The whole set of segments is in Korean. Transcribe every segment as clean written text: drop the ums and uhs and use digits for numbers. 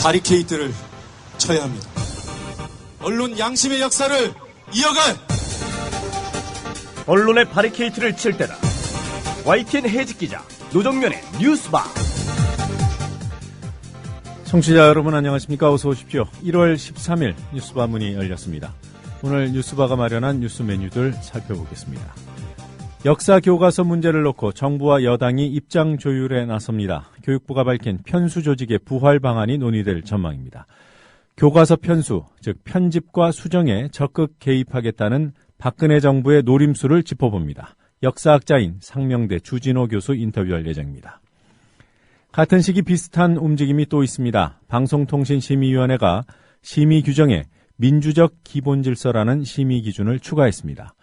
바리케이트를 쳐야 합니다. 언론 양심의 역사를 이어갈 언론의 바리케이트를 칠 때다. YTN 해직 기자 노정면의 뉴스바. 청취자 여러분 안녕하십니까? 어서 오십시오. 1월 13일 뉴스바 문이 열렸습니다. 오늘 뉴스바가 마련한 뉴스 메뉴들 살펴보겠습니다. 역사 교과서 문제를 놓고 정부와 여당이 입장 조율에 나섭니다. 교육부가 밝힌 편수 조직의 부활 방안이 논의될 전망입니다. 교과서 편수, 즉 편집과 수정에 적극 개입하겠다는 박근혜 정부의 노림수를 짚어봅니다. 역사학자인 상명대 주진호 교수 인터뷰할 예정입니다. 같은 시기 비슷한 움직임이 또 있습니다. 방송통신심의위원회가 심의 규정에 민주적 기본질서라는 심의 기준을 추가했습니다.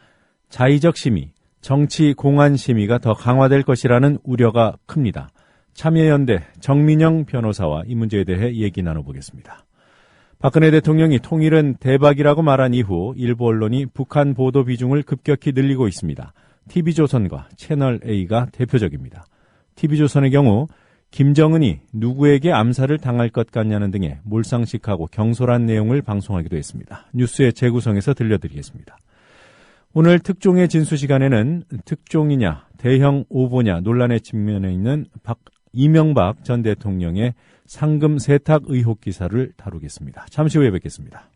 자의적 심의, 정치 공안 심의가 더 강화될 것이라는 우려가 큽니다. 참여연대 정민영 변호사와 이 문제에 대해 얘기 나눠보겠습니다. 박근혜 대통령이 통일은 대박이라고 말한 이후 일부 언론이 북한 보도 비중을 급격히 늘리고 있습니다. TV조선과 채널A가 대표적입니다. TV조선의 경우 김정은이 누구에게 암살을 당할 것 같냐는 등의 몰상식하고 경솔한 내용을 방송하기도 했습니다. 뉴스의 재구성에서 들려드리겠습니다. 오늘 특종의 진수 시간에는 특종이냐 대형 오보냐 논란에 직면해 있는 이명박 전 대통령의 상금 세탁 의혹 기사를 다루겠습니다. 잠시 후에 뵙겠습니다.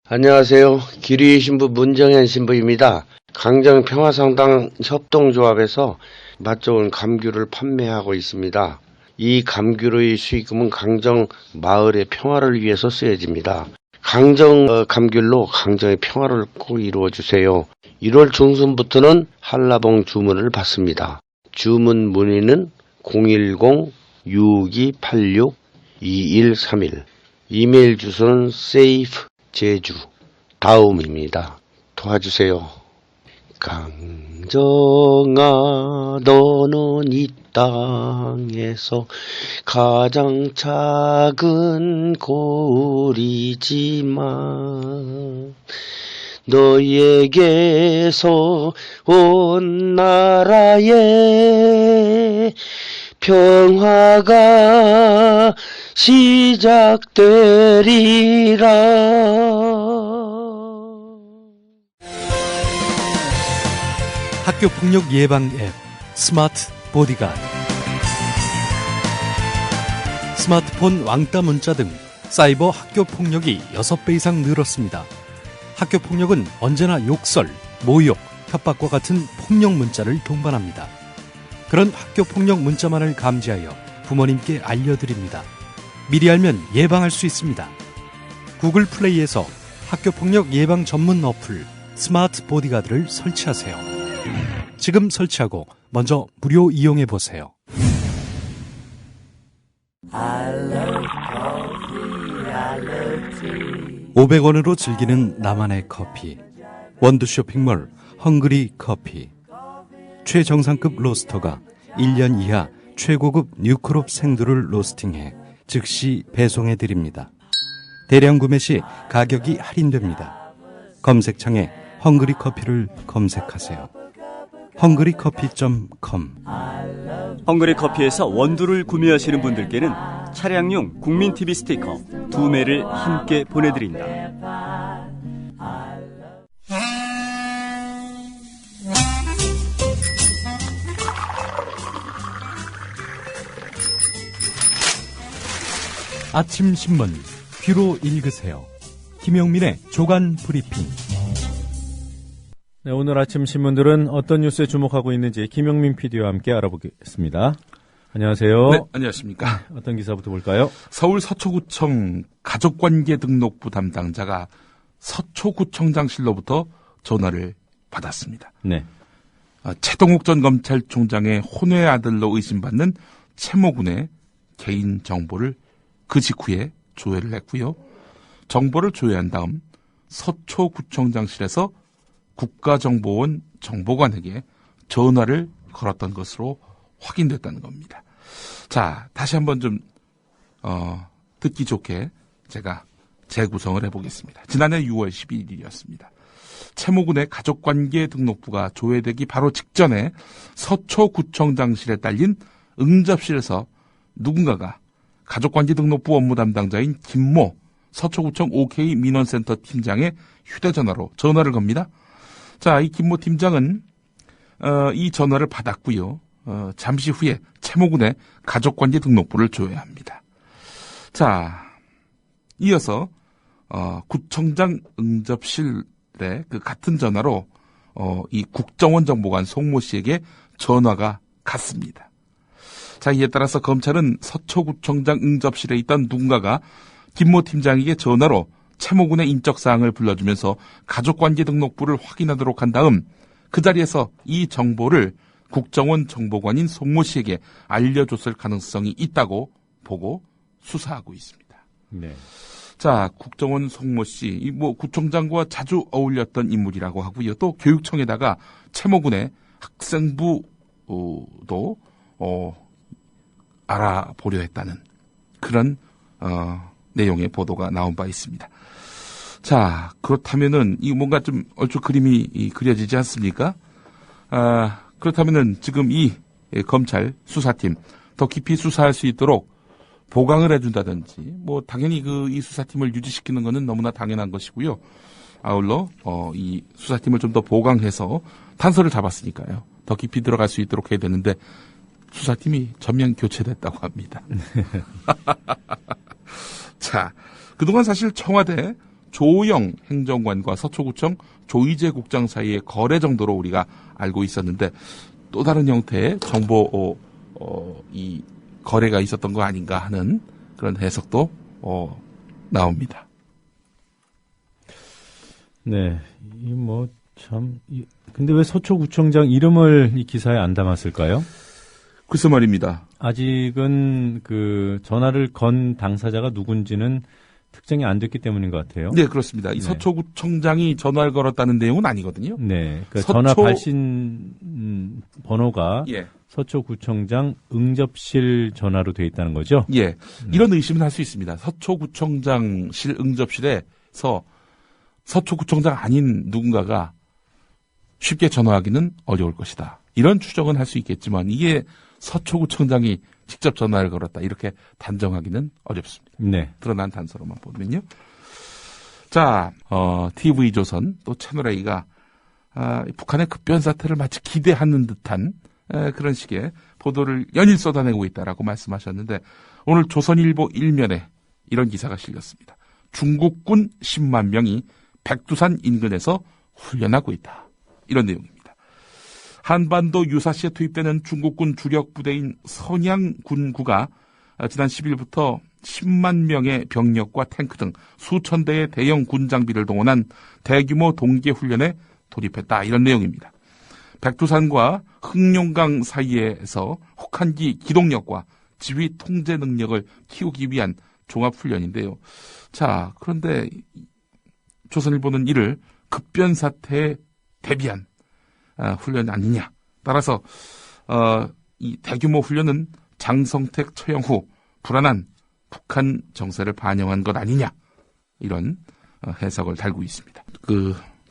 안녕하세요. 기류의 신부 문정현 신부입니다. 강정 평화성당 협동조합에서 맛 좋은 감귤을 판매하고 있습니다. 이 감귤의 수익금은 강정 마을의 평화를 위해서 쓰여집니다. 강정 감귤로 강정의 평화를 꼭 이루어주세요. 1월 중순부터는 한라봉 주문을 받습니다. 주문 문의는 010-6286-2131. 이메일 주소는 safejeju.daum입니다. 도와주세요. 강정아, 너는 이 땅에서 가장 작은 골이지만 너에게서 온 나라에 평화가 시작되리라. 학교폭력 예방 앱 스마트 보디가드. 스마트폰 왕따 문자 등 사이버 학교폭력이 6배 이상 늘었습니다. 학교폭력은 언제나 욕설, 모욕, 협박과 같은 폭력 문자를 동반합니다. 그런 학교폭력 문자만을 감지하여 부모님께 알려드립니다. 미리 알면 예방할 수 있습니다. 구글 플레이에서 학교폭력 예방 전문 어플 스마트 보디가드를 설치하세요. 지금 설치하고 먼저 무료 이용해보세요. 500원으로 즐기는 나만의 커피. 원두 쇼핑몰 헝그리 커피. 최정상급 로스터가 1년 이하 최고급 뉴크롭 생두를 로스팅해 즉시 배송해드립니다. 대량 구매 시 가격이 할인됩니다. 검색창에 헝그리 커피를 검색하세요. 헝그리커피.com. 헝그리 커피에서 원두를 구매하시는 분들께는 차량용 국민TV 스티커 2매를 함께 보내드린다. 아침 신문 귀로 읽으세요. 김영민의 조간 브리핑. 네, 오늘 아침 신문들은 어떤 뉴스에 주목하고 있는지 김영민 PD와 함께 알아보겠습니다. 안녕하세요. 네, 안녕하십니까. 어떤 기사부터 볼까요? 서울 서초구청 가족관계 등록부 담당자가 서초구청장실로부터 전화를 받았습니다. 네. 최동욱 전 검찰총장의 혼외 아들로 의심받는 최모 군의 개인 정보를 그 직후에 조회를 했고요. 정보를 조회한 다음 서초구청장실에서 국가정보원 정보관에게 전화를 걸었던 것으로 확인됐다는 겁니다. 자, 다시 한번 좀 듣기 좋게 제가 재구성을 해보겠습니다. 지난해 6월 12일이었습니다. 채모군의 가족관계 등록부가 조회되기 바로 직전에 서초구청장실에 딸린 응접실에서 누군가가 가족관계등록부 업무 담당자인 김모 서초구청 OK 민원센터 팀장의 휴대전화로 전화를 겁니다. 자, 이 김모 팀장은 이 전화를 받았고요. 잠시 후에 채모군의 가족관계등록부를 줘야 합니다. 자, 이어서 구청장 응접실에 그 같은 전화로 이 국정원 정보관 송모 씨에게 전화가 갔습니다. 자, 이에 따라서 검찰은 서초구청장 응접실에 있던 누군가가 김모 팀장에게 전화로 채모군의 인적사항을 불러주면서 가족관계등록부를 확인하도록 한 다음 그 자리에서 이 정보를 국정원 정보관인 송모 씨에게 알려줬을 가능성이 있다고 보고 수사하고 있습니다. 네. 자, 국정원 송모 씨, 구청장과 자주 어울렸던 인물이라고 하고요. 또 교육청에다가 채모군의 학생부도 알아보려 했다는 그런 내용의 보도가 나온 바 있습니다. 자, 그렇다면은 이 뭔가 좀 얼추 그림이 그려지지 않습니까? 그렇다면은 지금 이 검찰 수사팀 더 깊이 수사할 수 있도록 보강을 해준다든지, 당연히 이 수사팀을 유지시키는 것은 너무나 당연한 것이고요. 아울러 이 수사팀을 좀 더 보강해서 단서를 잡았으니까요. 더 깊이 들어갈 수 있도록 해야 되는데 수사팀이 전면 교체됐다고 합니다. 자, 그동안 사실 청와대 조영 행정관과 서초구청 조이재 국장 사이의 거래 정도로 우리가 알고 있었는데 또 다른 형태의 정보 이 거래가 있었던 거 아닌가 하는 그런 해석도 나옵니다. 네, 근데 왜 서초구청장 이름을 이 기사에 안 담았을까요? 글쎄 말입니다. 아직은 그 전화를 건 당사자가 누군지는 특정이 안 됐기 때문인 것 같아요. 네, 그렇습니다. 이 서초구청장이 전화를 걸었다는 내용은 아니거든요. 네, 그러니까 전화 발신 번호가 서초구청장 응접실 전화로 돼 있다는 거죠? 예, 이런 의심은 할 수 있습니다. 서초구청장실 응접실에서 서초구청장 아닌 누군가가 쉽게 전화하기는 어려울 것이다. 이런 추정은 할 수 있겠지만 이게 서초구청장이 직접 전화를 걸었다. 이렇게 단정하기는 어렵습니다. 네. 드러난 단서로만 보면요. 자, TV조선 또 채널A가 북한의 급변 사태를 마치 기대하는 듯한 그런 식의 보도를 연일 쏟아내고 있다라고 말씀하셨는데 오늘 조선일보 1면에 이런 기사가 실렸습니다. 중국군 10만 명이 백두산 인근에서 훈련하고 있다. 이런 내용입니다. 한반도 유사시에 투입되는 중국군 주력 부대인 선양군구가 지난 10일부터 10만 명의 병력과 탱크 등 수천 대의 대형 군 장비를 동원한 대규모 동계 훈련에 돌입했다. 이런 내용입니다. 백두산과 흑룡강 사이에서 혹한기 기동력과 지휘 통제 능력을 키우기 위한 종합훈련인데요. 자, 그런데 조선일보는 이를 급변 사태에 대비한 훈련 아니냐. 따라서 이 대규모 훈련은 장성택 처형 후 불안한 북한 정세를 반영한 것 아니냐. 이런 해석을 달고 있습니다.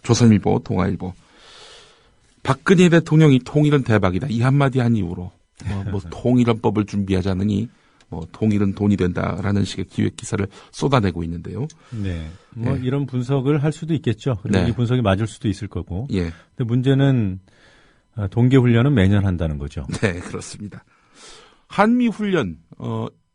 조선일보, 동아일보. 박근혜 대통령이 통일은 대박이다. 이 한마디 한 이후로 통일헌법을 준비하자느니 통일은 돈이 된다라는 식의 기획 기사를 쏟아내고 있는데요. 네. 이런 분석을 할 수도 있겠죠. 그리고 이 분석이 맞을 수도 있을 거고. 예. 근데 문제는 동계 훈련은 매년 한다는 거죠. 네, 그렇습니다. 한미 훈련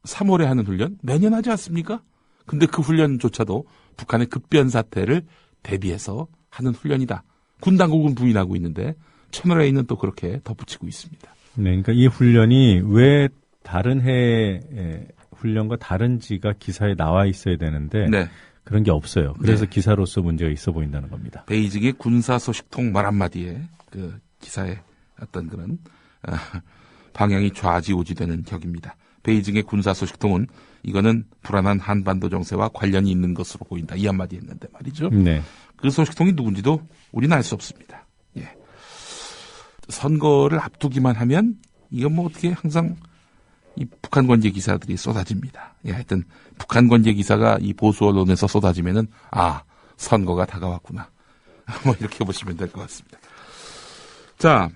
3월에 하는 훈련 매년 하지 않습니까? 근데 그 훈련조차도 북한의 급변 사태를 대비해서 하는 훈련이다. 군 당국은 부인하고 있는데 채널A는 또 그렇게 덧붙이고 있습니다. 네, 그러니까 이 훈련이 왜 다른 해의 훈련과 다른지가 기사에 나와 있어야 되는데 그런 게 없어요. 그래서 기사로서 문제가 있어 보인다는 겁니다. 베이징의 군사 소식통 말 한마디에 그 기사의 어떤 그런 방향이 좌지우지되는 격입니다. 베이징의 군사 소식통은 이거는 불안한 한반도 정세와 관련이 있는 것으로 보인다. 이 한마디 했는데 말이죠. 네. 그 소식통이 누군지도 우리는 알 수 없습니다. 예. 선거를 앞두기만 하면 이건 어떻게 항상 이 북한 관계 기사들이 쏟아집니다. 예, 하여튼 북한 관계 기사가 이 보수 언론에서 쏟아지면은 선거가 다가왔구나. 이렇게 보시면 될 것 같습니다. 자,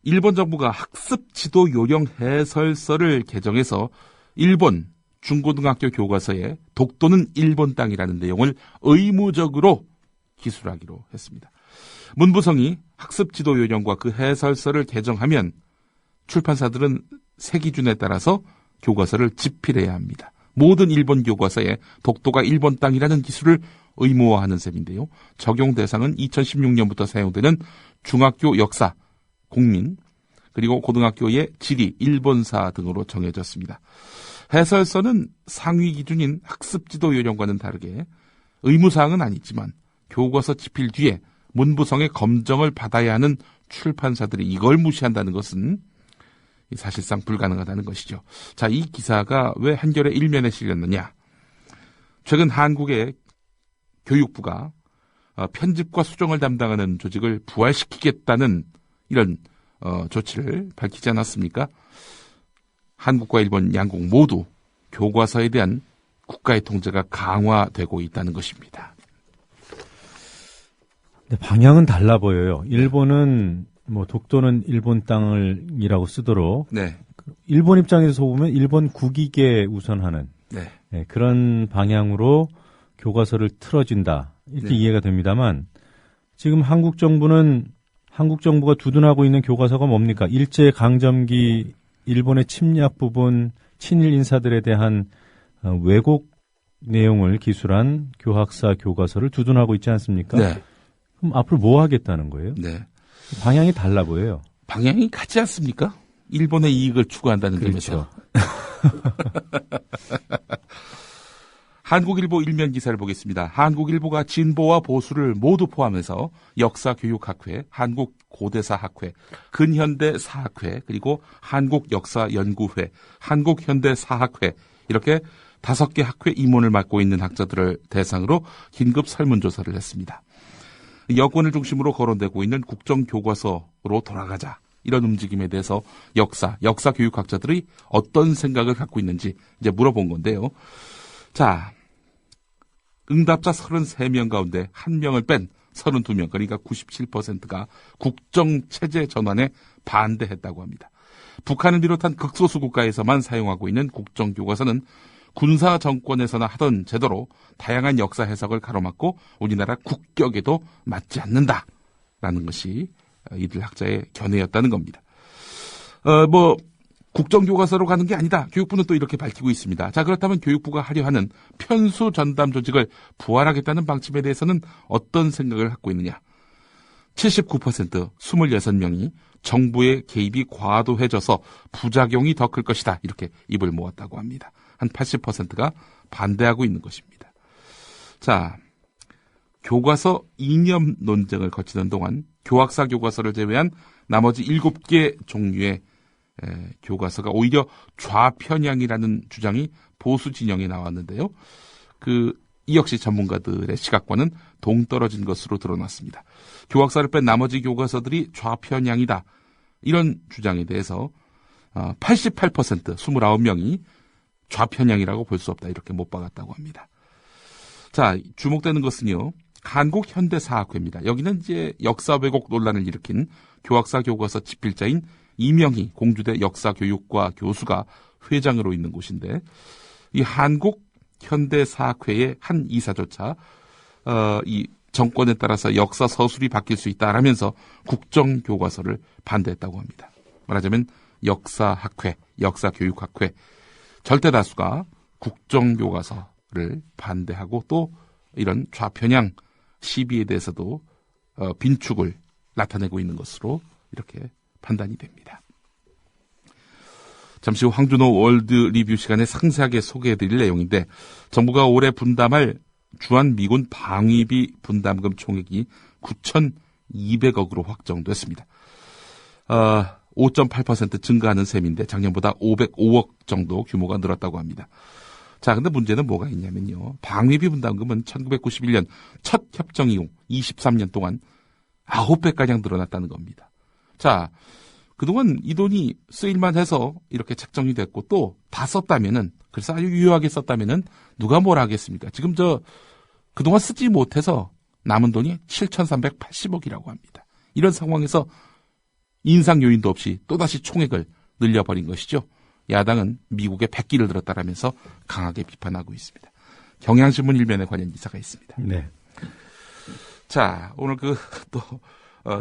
일본 정부가 학습 지도 요령 해설서를 개정해서 일본, 중고등학교 교과서에 독도는 일본 땅이라는 내용을 의무적으로 기술하기로 했습니다. 문부성이 학습지도 요령과 그 해설서를 개정하면 출판사들은 새 기준에 따라서 교과서를 집필해야 합니다. 모든 일본 교과서에 독도가 일본 땅이라는 기술을 의무화하는 셈인데요. 적용 대상은 2016년부터 사용되는 중학교 역사, 공민, 그리고 고등학교의 지리, 일본사 등으로 정해졌습니다. 해설서는 상위 기준인 학습지도 요령과는 다르게 의무사항은 아니지만 교과서 집필 뒤에 문부성의 검정을 받아야 하는 출판사들이 이걸 무시한다는 것은 사실상 불가능하다는 것이죠. 자, 이 기사가 왜 한겨레 일면에 실렸느냐? 최근 한국의 교육부가 편집과 수정을 담당하는 조직을 부활시키겠다는 이런 조치를 밝히지 않았습니까? 한국과 일본 양국 모두 교과서에 대한 국가의 통제가 강화되고 있다는 것입니다. 네, 방향은 달라 보여요. 일본은 뭐 독도는 일본 땅을이라고 쓰도록 네. 일본 입장에서 보면 일본 국익에 우선하는 네. 네, 그런 방향으로 교과서를 틀어진다 이렇게 네. 이해가 됩니다만 지금 한국 정부가 두둔하고 있는 교과서가 뭡니까? 일제 강점기 일본의 침략 부분 친일 인사들에 대한 왜곡 내용을 기술한 교학사 교과서를 두둔하고 있지 않습니까? 네. 그럼 앞으로 뭐 하겠다는 거예요? 네. 방향이 달라 보여요. 방향이 같지 않습니까? 일본의 이익을 추구한다는 그렇죠. 점에서. 한국일보 일면 기사를 보겠습니다. 한국일보가 진보와 보수를 모두 포함해서 역사교육학회, 한국고대사학회, 근현대사학회, 그리고 한국역사연구회, 한국현대사학회 이렇게 5개 학회 임원을 맡고 있는 학자들을 대상으로 긴급 설문조사를 했습니다. 여권을 중심으로 거론되고 있는 국정교과서로 돌아가자 이런 움직임에 대해서 역사교육학자들이 어떤 생각을 갖고 있는지 이제 물어본 건데요. 자, 응답자 33명 가운데 1명을 뺀 32명, 그러니까 97%가 국정체제 전환에 반대했다고 합니다. 북한을 비롯한 극소수 국가에서만 사용하고 있는 국정교과서는 군사 정권에서나 하던 제도로 다양한 역사 해석을 가로막고 우리나라 국격에도 맞지 않는다라는 것이 이들 학자의 견해였다는 겁니다. 국정교과서로 가는 게 아니다. 교육부는 또 이렇게 밝히고 있습니다. 자, 그렇다면 교육부가 하려 하는 편수 전담 조직을 부활하겠다는 방침에 대해서는 어떤 생각을 갖고 있느냐. 79%, 26명이 정부의 개입이 과도해져서 부작용이 더 클 것이다. 이렇게 입을 모았다고 합니다. 한 80%가 반대하고 있는 것입니다. 자, 교과서 이념 논쟁을 거치는 동안 교학사 교과서를 제외한 나머지 7개 종류의 교과서가 오히려 좌편향이라는 주장이 보수 진영에 나왔는데요. 이 역시 전문가들의 시각과는 동떨어진 것으로 드러났습니다. 교학사를 뺀 나머지 교과서들이 좌편향이다. 이런 주장에 대해서 88%, 29명이 좌편향이라고 볼 수 없다. 이렇게 못 박았다고 합니다. 자, 주목되는 것은요. 한국현대사학회입니다. 여기는 이제 역사 왜곡 논란을 일으킨 교학사 교과서 집필자인 이명희 공주대 역사교육과 교수가 회장으로 있는 곳인데 이 한국현대사학회의 한 이사조차 이 정권에 따라서 역사 서술이 바뀔 수 있다라면서 국정교과서를 반대했다고 합니다. 말하자면 역사학회, 역사교육학회 절대 다수가 국정교과서를 반대하고 또 이런 좌편향 시비에 대해서도 빈축을 나타내고 있는 것으로 이렇게 판단이 됩니다. 잠시 후 황준호 월드 리뷰 시간에 상세하게 소개해드릴 내용인데 정부가 올해 분담할 주한미군 방위비 분담금 총액이 9,200억으로 확정됐습니다. 5.8% 증가하는 셈인데 작년보다 505억 정도 규모가 늘었다고 합니다. 자, 근데 문제는 뭐가 있냐면요. 방위비 분담금은 1991년 첫 협정 이후 23년 동안 9배가량 늘어났다는 겁니다. 자, 그동안 이 돈이 쓰일만 해서 이렇게 책정이 됐고 또 다 썼다면은, 그래서 아주 유효하게 썼다면은 누가 뭐라 하겠습니까? 지금 그동안 쓰지 못해서 남은 돈이 7,380억이라고 합니다. 이런 상황에서 인상 요인도 없이 또다시 총액을 늘려버린 것이죠. 야당은 미국에 백기를 들었다라면서 강하게 비판하고 있습니다. 경향신문 일면에 관련 기사가 있습니다. 네. 자, 오늘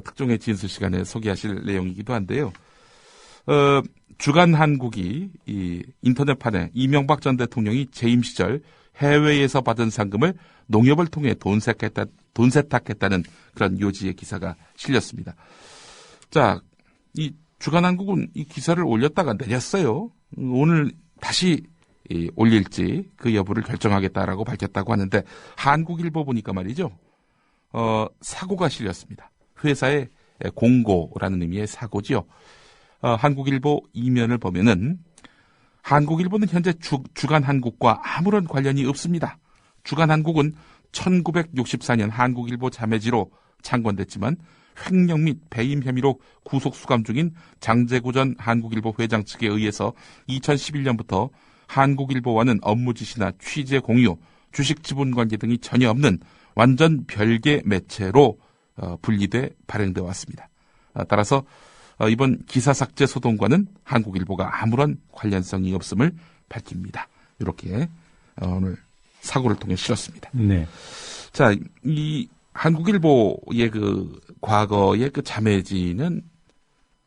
특종의 진수 시간에 소개하실 내용이기도 한데요. 주간 한국이 이 인터넷판에 이명박 전 대통령이 재임 시절 해외에서 받은 상금을 농협을 통해 돈 세탁했다는 그런 요지의 기사가 실렸습니다. 자, 이 주간 한국은 이 기사를 올렸다가 내렸어요. 오늘 다시 올릴지 그 여부를 결정하겠다라고 밝혔다고 하는데 한국일보 보니까 말이죠. 사고가 실렸습니다. 회사의 공고라는 의미의 사고지요. 한국일보 이면을 보면은 한국일보는 현재 주간 한국과 아무런 관련이 없습니다. 주간 한국은 1964년 한국일보 자매지로 창건됐지만 횡령 및 배임 혐의로 구속 수감 중인 장제구 전 한국일보 회장 측에 의해서 2011년부터 한국일보와는 업무 지시나 취재 공유, 주식 지분 관계 등이 전혀 없는 완전 별개 매체로 분리돼 발행돼 왔습니다. 따라서 이번 기사 삭제 소동과는 한국일보가 아무런 관련성이 없음을 밝힙니다. 이렇게 오늘 사고를 통해 실었습니다. 네. 자, 이 한국일보의 과거의 자매지는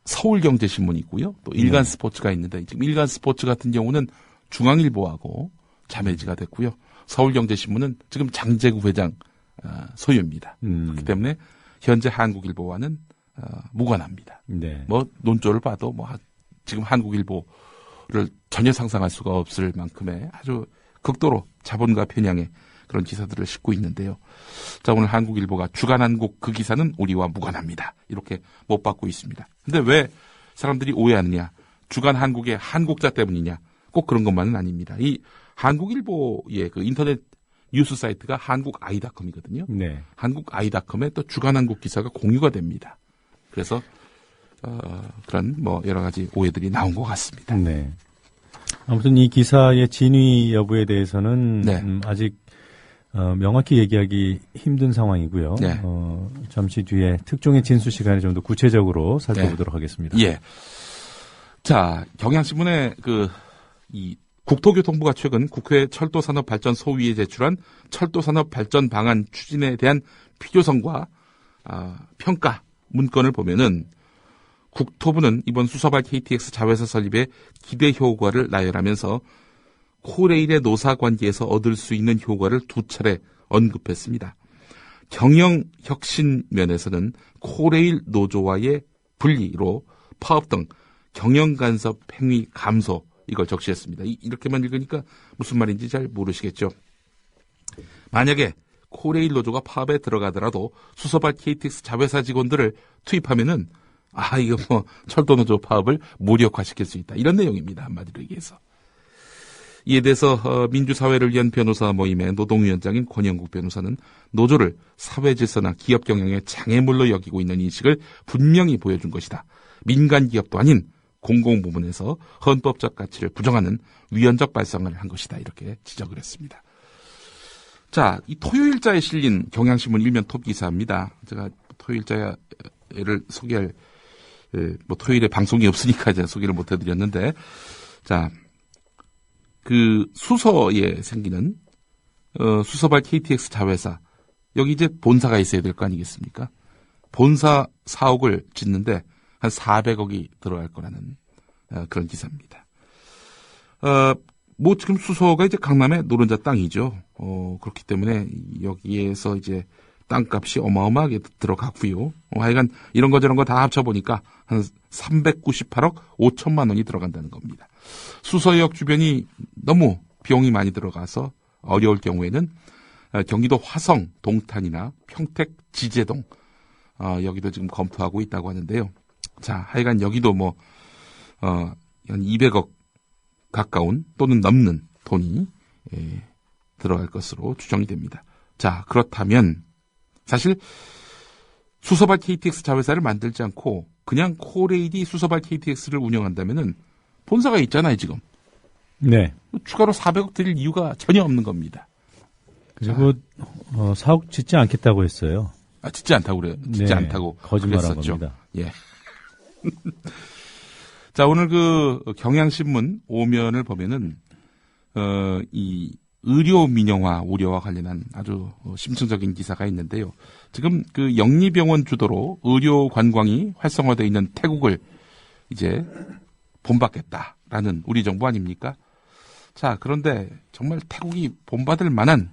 서울경제신문이고요. 또 일간스포츠가 있는데 지금 일간스포츠 같은 경우는 중앙일보하고 자매지가 됐고요. 서울경제신문은 지금 장제구 회장 소유입니다. 그렇기 때문에 현재 한국일보와는 무관합니다. 네. 논조를 봐도 지금 한국일보를 전혀 상상할 수가 없을 만큼의 아주 극도로 자본과 편향의 그런 기사들을 싣고 있는데요. 자, 오늘 한국일보가 주간 한국 그 기사는 우리와 무관합니다. 이렇게 못 받고 있습니다. 근데 왜 사람들이 오해하느냐? 주간 한국의 한국자 때문이냐? 꼭 그런 것만은 아닙니다. 이 한국일보의 인터넷 뉴스 사이트가 한국아이닷컴이거든요. 네. 한국아이닷컴에 또 주간 한국 기사가 공유가 됩니다. 그래서 그런 여러 가지 오해들이 나온 것 같습니다. 네. 아무튼 이 기사의 진위 여부에 대해서는 네. 아직 명확히 얘기하기 힘든 상황이고요. 네. 잠시 뒤에 특종의 진수 시간에 좀 더 구체적으로 살펴보도록 하겠습니다. 예. 자, 경향신문의 이 국토교통부가 최근 국회 철도산업발전 소위에 제출한 철도산업 발전 방안 추진에 대한 필요성과 평가 문건을 보면은 국토부는 이번 수서발 KTX 자회사 설립에 기대 효과를 나열하면서 코레일의 노사 관계에서 얻을 수 있는 효과를 두 차례 언급했습니다. 경영 혁신 면에서는 코레일 노조와의 분리로 파업 등 경영 간섭 행위 감소 이걸 적시했습니다. 이렇게만 읽으니까 무슨 말인지 잘 모르시겠죠. 만약에 코레일 노조가 파업에 들어가더라도 수서발 KTX 자회사 직원들을 투입하면은 이거 철도 노조 파업을 무력화시킬 수 있다. 이런 내용입니다. 한마디로 얘기해서. 이에 대해서 민주사회를 위한 변호사 모임의 노동위원장인 권영국 변호사는 노조를 사회질서나 기업 경영의 장애물로 여기고 있는 인식을 분명히 보여준 것이다. 민간 기업도 아닌 공공부문에서 헌법적 가치를 부정하는 위헌적 발상을 한 것이다. 이렇게 지적을 했습니다. 자, 이 토요일자에 실린 경향신문 일면 톱 기사입니다. 제가 토요일자를 소개할 토요일에 방송이 없으니까 제가 소개를 못 해드렸는데, 자, 수서에 생기는 수서발 KTX 자회사, 여기 이제 본사가 있어야 될 거 아니겠습니까? 본사 사옥을 짓는데 한 400억이 들어갈 거라는 그런 기사입니다. 지금 수서가 이제 강남의 노른자 땅이죠. 그렇기 때문에 여기에서 이제 땅값이 어마어마하게 들어가고요. 하여간 이런 거 저런 거 다 합쳐보니까 한 398억 5천만 원이 들어간다는 겁니다. 수서역 주변이 너무 비용이 많이 들어가서 어려울 경우에는 경기도 화성, 동탄이나 평택, 지제동 여기도 지금 검토하고 있다고 하는데요. 자, 하여간 여기도 한 200억 가까운 또는 넘는 돈이 들어갈 것으로 추정이 됩니다. 자, 그렇다면 사실 수서발 KTX 자회사를 만들지 않고 그냥 코레일이 수서발 KTX를 운영한다면은 본사가 있잖아요, 지금. 네. 추가로 400억 드릴 이유가 전혀 없는 겁니다. 그리고 사옥 짓지 않겠다고 했어요. 짓지 않다고 그래요. 짓지 네, 않다고 거짓말한 그랬었죠. 겁니다. 예. 자, 오늘 그 경향신문 5면을 보면은 이 의료 민영화 우려와 관련한 아주 심층적인 기사가 있는데요. 지금 그 영리병원 주도로 의료 관광이 활성화되어 있는 태국을 이제 본받겠다라는 우리 정부 아닙니까? 자, 그런데 정말 태국이 본받을 만한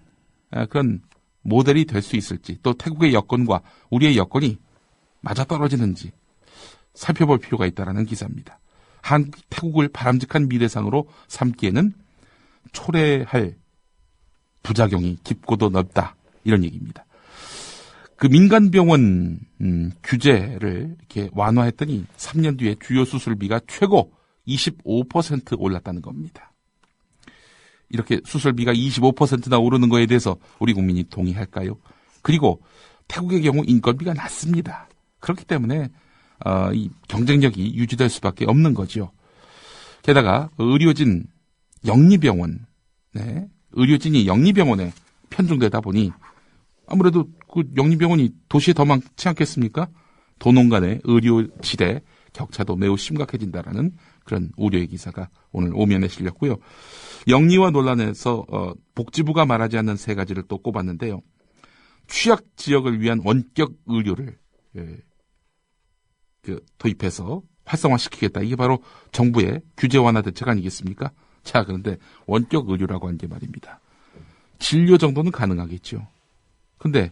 그런 모델이 될 수 있을지, 또 태국의 여건과 우리의 여건이 맞아떨어지는지 살펴볼 필요가 있다라는 기사입니다. 태국을 바람직한 미래상으로 삼기에는 초래할 부작용이 깊고도 넓다, 이런 얘기입니다. 그 민간병원 규제를 이렇게 완화했더니 3년 뒤에 주요 수술비가 최고 25% 올랐다는 겁니다. 이렇게 수술비가 25%나 오르는 거에 대해서 우리 국민이 동의할까요? 그리고 태국의 경우 인건비가 낮습니다. 그렇기 때문에 이 경쟁력이 유지될 수밖에 없는 거죠. 게다가 의료진 영리병원, 의료진이 영리병원에 편중되다 보니 아무래도 그 영리병원이 도시에 더 많지 않겠습니까? 도농 간의 의료질의 격차도 매우 심각해진다라는 그런 우려의 기사가 오늘 5면에 실렸고요. 영리화 논란에서 복지부가 말하지 않는 세 가지를 또 꼽았는데요. 취약 지역을 위한 원격 의료를 도입해서 활성화시키겠다. 이게 바로 정부의 규제 완화 대책 아니겠습니까? 자, 그런데 원격 의료라고 한 게 말입니다. 진료 정도는 가능하겠죠. 근데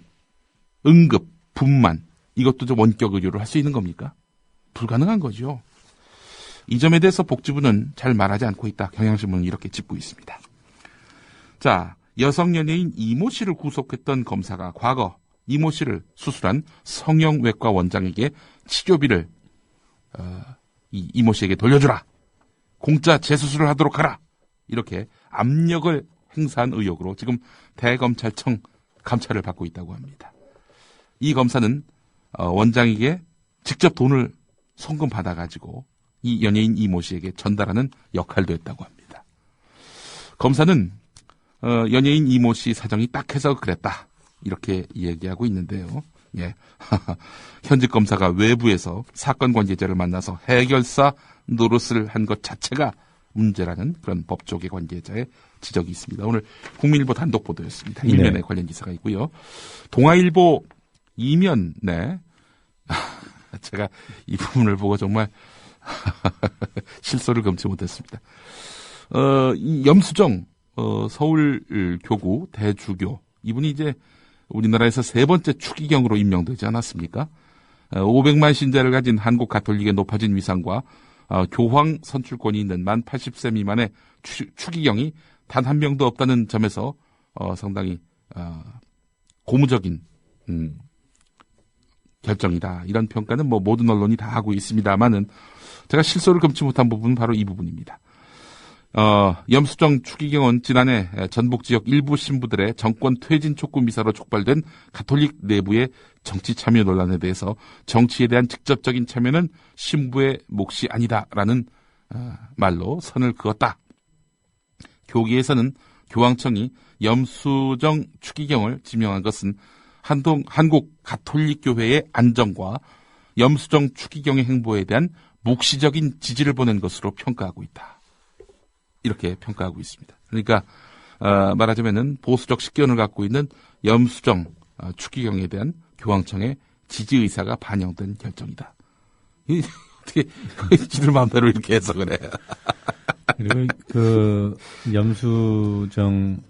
응급, 분만 이것도 좀 원격 의료를 할 수 있는 겁니까? 불가능한 거죠. 이 점에 대해서 복지부는 잘 말하지 않고 있다. 경향신문은 이렇게 짚고 있습니다. 자, 여성 연예인 이모 씨를 구속했던 검사가 과거 이모 씨를 수술한 성형외과 원장에게 치료비를 이 이모 씨에게 돌려주라. 공짜 재수술을 하도록 하라. 이렇게 압력을 행사한 의혹으로 지금 대검찰청 감찰을 받고 있다고 합니다. 이 검사는 원장에게 직접 돈을 송금 받아가지고 이 연예인 이모 씨에게 전달하는 역할도 했다고 합니다. 검사는 연예인 이모 씨 사정이 딱해서 그랬다. 이렇게 얘기하고 있는데요. 예. 현직 검사가 외부에서 사건 관계자를 만나서 해결사 노릇을 한 것 자체가 문제라는 그런 법조계 관계자의 지적이 있습니다. 오늘 국민일보 단독 보도였습니다. 1면에 관련 기사가 있고요. 동아일보 2면에 제가 이 부분을 보고 정말 실소를 금치 못했습니다. 이 염수정 서울 교구 대주교 이분이 이제 우리나라에서 세 번째 추기경으로 임명되지 않았습니까? 500만 신자를 가진 한국 가톨릭의 높아진 위상과 교황 선출권이 있는 만 80세 미만의 추기경이 단 한 명도 없다는 점에서 상당히 고무적인 결정이다. 이런 평가는 뭐 모든 언론이 다 하고 있습니다만은 제가 실소를 금치 못한 부분은 바로 이 부분입니다. 염수정 추기경은 지난해 전북 지역 일부 신부들의 정권 퇴진 촉구 미사로 촉발된 가톨릭 내부의 정치 참여 논란에 대해서 정치에 대한 직접적인 참여는 신부의 몫이 아니다라는 말로 선을 그었다. 교계에서는 교황청이 염수정 추기경을 지명한 것은 한국 가톨릭 교회의 안정과 염수정 추기경의 행보에 대한 묵시적인 지지를 보낸 것으로 평가하고 있다. 이렇게 평가하고 있습니다. 그러니까 말하자면은 보수적 식견을 갖고 있는 염수정 추기경에 대한 교황청의 지지 의사가 반영된 결정이다. 어떻게 지들 마음대로 이렇게 해석을 해? 그리고 그 염수정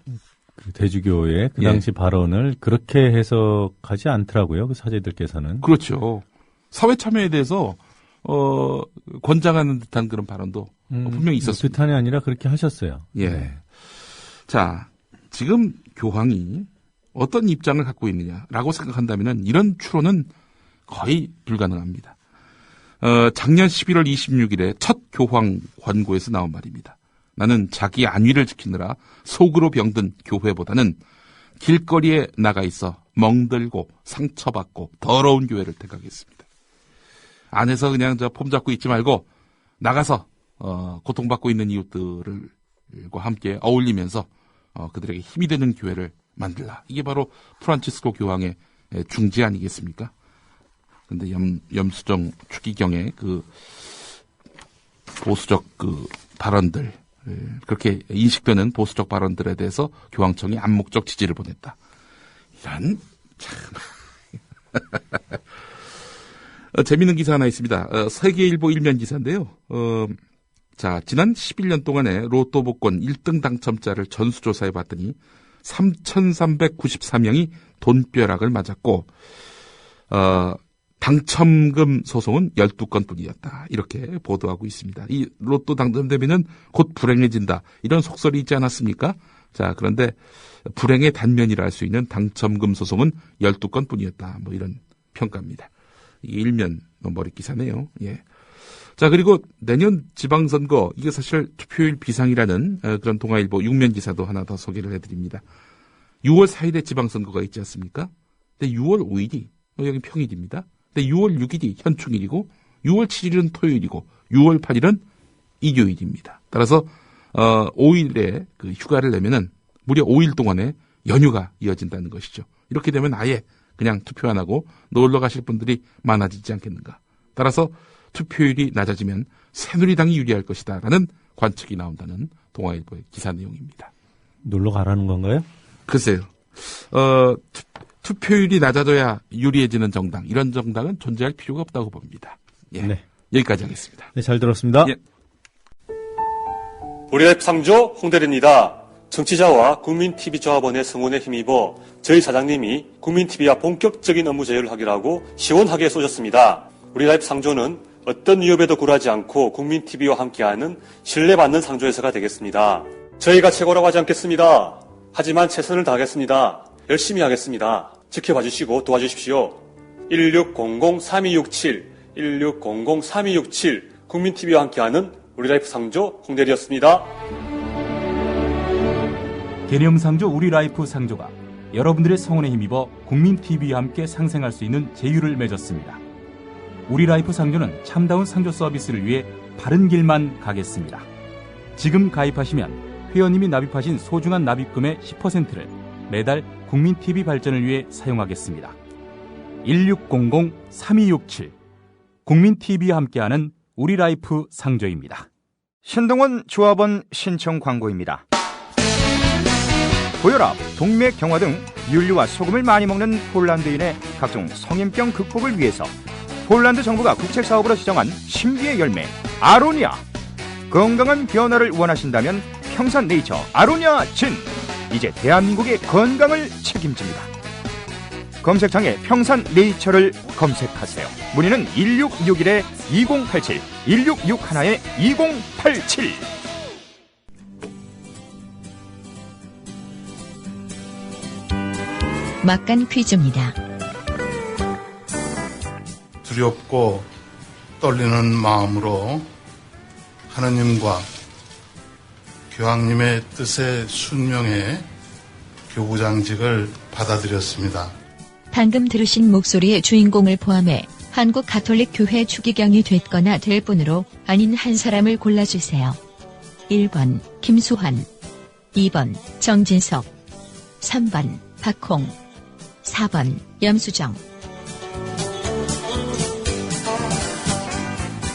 대주교의 그 당시 발언을 그렇게 해석하지 않더라고요. 그 사제들께서는. 그렇죠. 사회 참여에 대해서 권장하는 듯한 그런 발언도 분명히 있었습니다. 듯한이 아니라 그렇게 하셨어요. 예. 네. 자, 지금 교황이 어떤 입장을 갖고 있느냐라고 생각한다면은 이런 추론은 거의 불가능합니다. 작년 11월 26일에 첫 교황 권고에서 나온 말입니다. 나는 자기 안위를 지키느라 속으로 병든 교회보다는 길거리에 나가 있어 멍들고 상처받고 더러운 교회를 택하겠습니다. 안에서 그냥 폼 잡고 있지 말고 나가서 고통받고 있는 이웃들과 함께 어울리면서 그들에게 힘이 되는 교회를 만들라. 이게 바로 프란치스코 교황의 중지 아니겠습니까? 근데 염수정 추기경의 그 보수적 발언들, 그렇게 인식되는 보수적 발언들에 대해서 교황청이 암묵적 지지를 보냈다. 이런 참 재미있는 기사 하나 있습니다. 세계일보 일면 기사인데요. 자, 지난 11년 동안에 로또 복권 1등 당첨자를 전수조사해 봤더니 3,394명이 돈벼락을 맞았고 당첨금 소송은 12건 뿐이었다. 이렇게 보도하고 있습니다. 이 로또 당첨되면 곧 불행해진다. 이런 속설이 있지 않았습니까? 자, 그런데 불행의 단면이라 할 수 있는 당첨금 소송은 12건 뿐이었다. 뭐 이런 평가입니다. 이게 일면 머리 기사네요. 예. 자, 그리고 내년 지방선거, 이게 사실 투표율 비상이라는 그런 동아일보 6면 기사도 하나 더 소개를 해드립니다. 6월 4일에 지방선거가 있지 않습니까? 근데 6월 5일이, 여기 평일입니다. 근데 6월 6일이 현충일이고, 6월 7일은 토요일이고, 6월 8일은 일요일입니다. 따라서 5일에 그 휴가를 내면은 무려 5일 동안의 연휴가 이어진다는 것이죠. 이렇게 되면 아예 그냥 투표 안 하고 놀러 가실 분들이 많아지지 않겠는가. 따라서 투표율이 낮아지면 새누리당이 유리할 것이다라는 관측이 나온다는 동아일보의 기사 내용입니다. 놀러 가라는 건가요? 글쎄요. 투표율이 낮아져야 유리해지는 정당, 이런 정당은 존재할 필요가 없다고 봅니다. 예. 네. 여기까지 하겠습니다. 네, 잘 들었습니다. 예. 우리라이프 상조 홍대리입니다. 정치자와 국민TV 조합원의 성원에 힘입어 저희 사장님이 국민TV와 본격적인 업무 제휴를 하기로 하고 시원하게 쏘셨습니다. 우리라이프 상조는 어떤 위협에도 굴하지 않고 국민TV와 함께하는 신뢰받는 상조회사가 되겠습니다. 저희가 최고라고 하지 않겠습니다. 하지만 최선을 다하겠습니다. 열심히 하겠습니다. 지켜봐 주시고 도와주십시오. 1600-3267, 1600-3267 국민TV와 함께하는 우리라이프 상조 홍대리였습니다. 개념상조 우리라이프 상조가 여러분들의 성원에 힘입어 국민TV와 함께 상생할 수 있는 제휴를 맺었습니다. 우리라이프 상조는 참다운 상조 서비스를 위해 바른 길만 가겠습니다. 지금 가입하시면 회원님이 납입하신 소중한 납입금의 10%를 매달 국민TV 발전을 위해 사용하겠습니다. 1600-3267 국민TV와 함께하는 우리라이프 상조입니다. 신동원 조합원 신청 광고입니다. 고혈압, 동맥 경화 등 윤리와 소금을 많이 먹는 폴란드인의 각종 성인병 극복을 위해서 폴란드 정부가 국책사업으로 지정한 신비의 열매 아로니아. 건강한 변화를 원하신다면 평산네이처 아로니아 진. 이제 대한민국의 건강을 책임집니다. 검색창에 평산네이처를 검색하세요. 문의는 1661-2087, 1661-2087. 막간 퀴즈입니다. 두렵고 떨리는 마음으로 하느님과 교황님의 뜻에 순명해 교구장직을 받아들였습니다. 방금 들으신 목소리의 주인공을 포함해 한국 가톨릭 교회 추기경이 됐거나 될 분으로 아닌 한 사람을 골라주세요. 1번 김수환, 2번 정진석, 3번 박홍, 4번 염수정.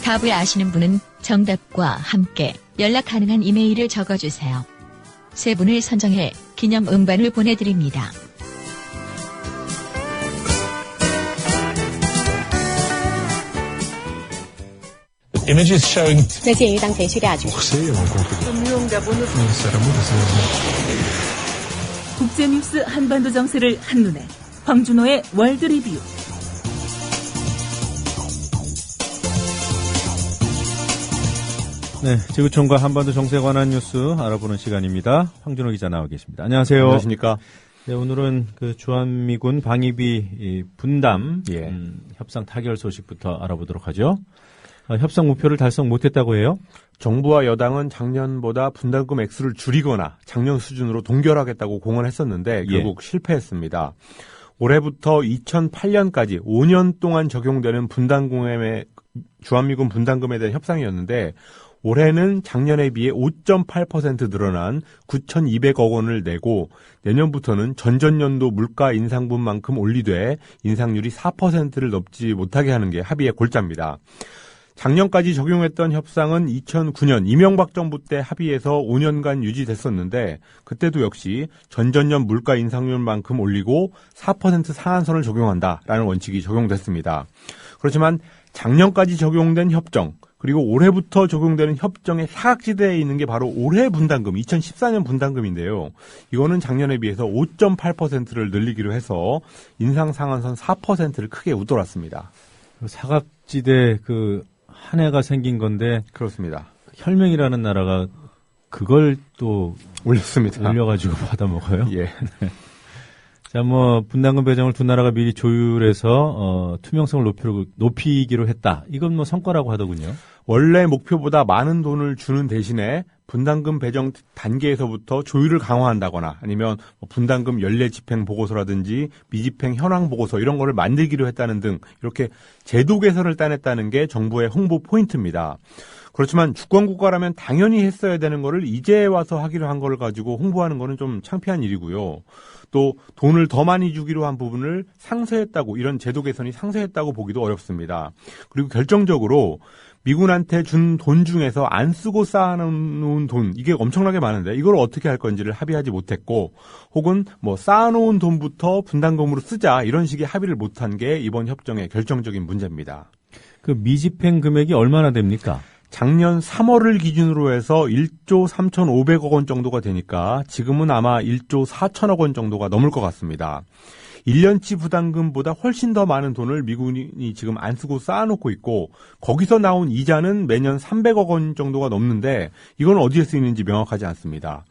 답을 아시는 분은 정답과 함께 연락 가능한 이메일을 적어주세요. 세 분을 선정해 기념 음반을 보내드립니다.这是一张电视的아주. 국제뉴스 한반도 정세를 한눈에 황준호의 월드 리뷰. 네, 지구촌과 한반도 정세에 관한 뉴스 알아보는 시간입니다. 황준호 기자 나와 계십니다. 안녕하세요. 안녕하십니까. 네, 오늘은 그 주한미군 방위비 분담 협상 타결 소식부터 알아보도록 하죠. 협상 목표를 달성 못했다고 해요? 정부와 여당은 작년보다 분담금 액수를 줄이거나 작년 수준으로 동결하겠다고 공언했었는데 결국 실패했습니다. 올해부터 2008년까지 5년 동안 적용되는 분담금의 주한미군 분담금에 대한 협상이었는데 올해는 작년에 비해 5.8% 늘어난 9,200억 원을 내고 내년부터는 전전년도 물가 인상분만큼 올리되 인상률이 4%를 넘지 못하게 하는 게 합의의 골자입니다. 작년까지 적용했던 협상은 2009년 이명박 정부 때 합의해서 5년간 유지됐었는데 그때도 역시 전전년 물가 인상률만큼 올리고 4% 상한선을 적용한다라는 원칙이 적용됐습니다. 그렇지만 작년까지 적용된 협정 그리고 올해부터 적용되는 협정의 사각지대에 있는 게 바로 올해 분담금, 2014년 분담금인데요. 이거는 작년에 비해서 5.8%를 늘리기로 해서 인상 상한선 4%를 크게 웃돌았습니다. 사각지대 한 해가 생긴 건데 그렇습니다. 혈맹이라는 나라가 그걸 또 올렸습니다. 올려가지고 받아먹어요. 예. 네. 자, 분담금 배정을 두 나라가 미리 조율해서 투명성을 높이기로 했다. 이건 성과라고 하더군요. 원래 목표보다 많은 돈을 주는 대신에 분담금 배정 단계에서부터 조율을 강화한다거나 아니면 분담금 연례 집행 보고서라든지 미집행 현황 보고서 이런 거를 만들기로 했다는 등 이렇게 제도 개선을 따냈다는 게 정부의 홍보 포인트입니다. 그렇지만 주권국가라면 당연히 했어야 되는 거를 이제 와서 하기로 한 걸 가지고 홍보하는 거는 좀 창피한 일이고요. 또 돈을 더 많이 주기로 한 부분을 상쇄했다고, 이런 제도 개선이 상쇄했다고 보기도 어렵습니다. 그리고 결정적으로 미군한테 준 돈 중에서 안 쓰고 쌓아놓은 돈, 이게 엄청나게 많은데 이걸 어떻게 할 건지를 합의하지 못했고, 혹은 쌓아놓은 돈부터 분담금으로 쓰자 이런 식의 합의를 못한 게 이번 협정의 결정적인 문제입니다. 미집행 금액이 얼마나 됩니까? 작년 3월을 기준으로 해서 1조 3,500억 원 정도가 되니까 지금은 아마 1조 4천억 원 정도가 넘을 것 같습니다. 1년치 부담금보다 훨씬 더 많은 돈을 미군이 지금 안 쓰고 쌓아놓고 있고 거기서 나온 이자는 매년 300억 원 정도가 넘는데 이건 어디에 쓰이는지 명확하지 않습니다.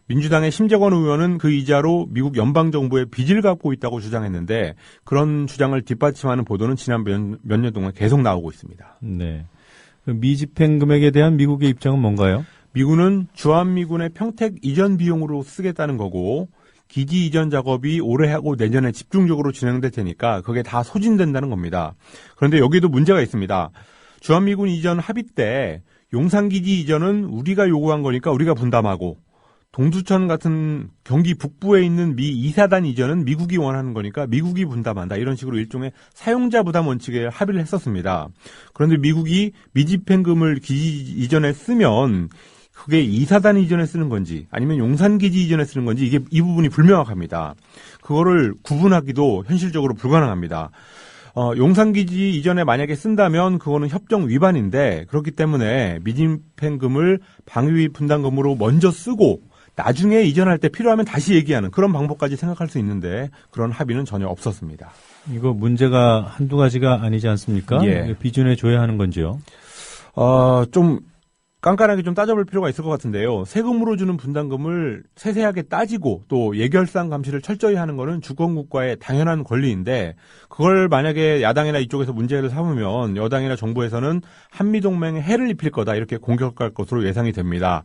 민주당의 심재권 의원은 그 이자로 미국 연방정부의 빚을 갚고 있다고 주장했는데 그런 주장을 뒷받침하는 보도는 지난 몇 년 동안 계속 나오고 있습니다. 네. 미집행 금액에 대한 미국의 입장은 뭔가요? 미군은 주한미군의 평택 이전 비용으로 쓰겠다는 거고 기지 이전 작업이 올해 하고 내년에 집중적으로 진행될 테니까 그게 다 소진된다는 겁니다. 그런데 여기도 문제가 있습니다. 주한미군 이전 합의 때 용산기지 이전은 우리가 요구한 거니까 우리가 분담하고 동두천 같은 경기 북부에 있는 미 2사단 이전은 미국이 원하는 거니까 미국이 분담한다. 이런 식으로 일종의 사용자 부담 원칙에 합의를 했었습니다. 그런데 미국이 미집행금을 기지 이전에 쓰면 그게 2사단 이전에 쓰는 건지 아니면 용산기지 이전에 쓰는 건지 이 부분이 불명확합니다. 그거를 구분하기도 현실적으로 불가능합니다. 용산기지 이전에 만약에 쓴다면 그거는 협정 위반인데 그렇기 때문에 미집행금을 방위 분담금으로 먼저 쓰고 나중에 이전할 때 필요하면 다시 얘기하는 그런 방법까지 생각할 수 있는데 그런 합의는 전혀 없었습니다. 이거 문제가 한두 가지가 아니지 않습니까? 예. 비준에 줘야 하는 건지요? 좀 깐깐하게 좀 따져볼 필요가 있을 것 같은데요. 세금으로 주는 분담금을 세세하게 따지고 또 예결상 감시를 철저히 하는 거는 주권국가의 당연한 권리인데 그걸 만약에 야당이나 이쪽에서 문제를 삼으면 여당이나 정부에서는 한미동맹에 해를 입힐 거다 이렇게 공격할 것으로 예상이 됩니다.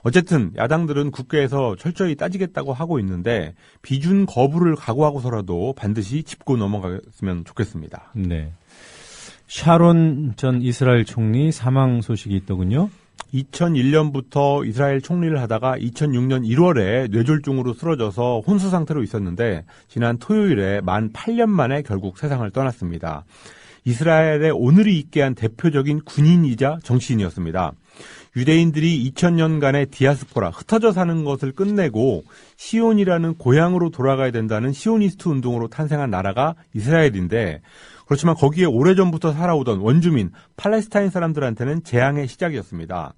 어쨌든 야당들은 국회에서 철저히 따지겠다고 하고 있는데 비준 거부를 각오하고서라도 반드시 짚고 넘어갔으면 좋겠습니다. 네. 샤론 전 이스라엘 총리 사망 소식이 있더군요. 2001년부터 이스라엘 총리를 하다가 2006년 1월에 뇌졸중으로 쓰러져서 혼수 상태로 있었는데 지난 토요일에 만 8년 만에 결국 세상을 떠났습니다. 이스라엘의 오늘이 있게 한 대표적인 군인이자 정치인이었습니다. 유대인들이 2000년간의 디아스포라, 흩어져 사는 것을 끝내고 시온이라는 고향으로 돌아가야 된다는 시오니스트 운동으로 탄생한 나라가 이스라엘인데 그렇지만 거기에 오래전부터 살아오던 원주민 팔레스타인 사람들한테는 재앙의 시작이었습니다.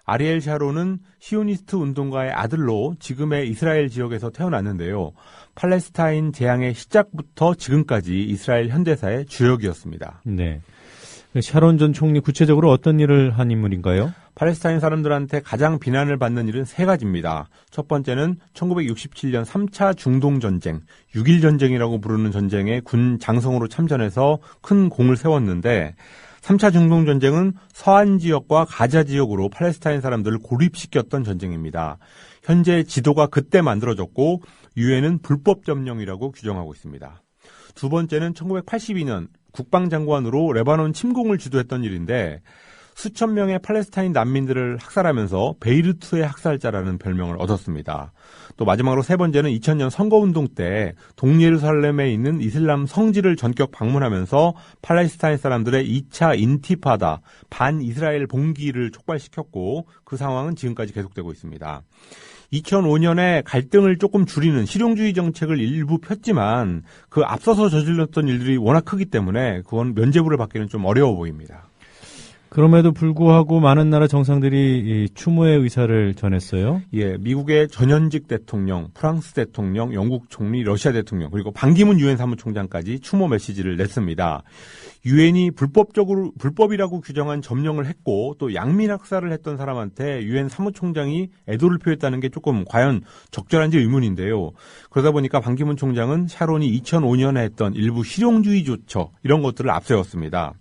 아리엘 샤론은 시오니스트 운동가의 아들로 지금의 이스라엘 지역에서 태어났는데요. 팔레스타인 재앙의 시작부터 지금까지 이스라엘 현대사의 주역이었습니다. 네. 샤론 전 총리 구체적으로 어떤 일을 한 인물인가요? 팔레스타인 사람들한테 가장 비난을 받는 일은 세 가지입니다. 첫 번째는 1967년 3차 중동전쟁, 6.1전쟁이라고 부르는 전쟁에 군 장성으로 참전해서 큰 공을 세웠는데 3차 중동전쟁은 서안 지역과 가자 지역으로 팔레스타인 사람들을 고립시켰던 전쟁입니다. 현재 지도가 그때 만들어졌고 유엔은 불법 점령이라고 규정하고 있습니다. 두 번째는 1982년 국방장관으로 레바논 침공을 주도했던 일인데 수천 명의 팔레스타인 난민들을 학살하면서 베이루트의 학살자라는 별명을 얻었습니다. 또 마지막으로 세 번째는 2000년 선거운동 때 동예루살렘에 있는 이슬람 성지를 전격 방문하면서 팔레스타인 사람들의 2차 인티파다, 반이스라엘 봉기를 촉발시켰고 그 상황은 지금까지 계속되고 있습니다. 2005년에 갈등을 조금 줄이는 실용주의 정책을 일부 폈지만 그 앞서서 저질렀던 일들이 워낙 크기 때문에 그건 면죄부를 받기는 좀 어려워 보입니다. 그럼에도 불구하고 많은 나라 정상들이 이 추모의 의사를 전했어요. 예, 미국의 전현직 대통령, 프랑스 대통령, 영국 총리, 러시아 대통령, 그리고 반기문 유엔 사무총장까지 추모 메시지를 냈습니다. 유엔이 불법이라고 규정한 점령을 했고 또 양민 학살을 했던 사람한테 유엔 사무총장이 애도를 표했다는 게 조금 과연 적절한지 의문인데요. 그러다 보니까 반기문 총장은 샤론이 2005년에 했던 일부 실용주의 조처 이런 것들을 앞세웠습니다.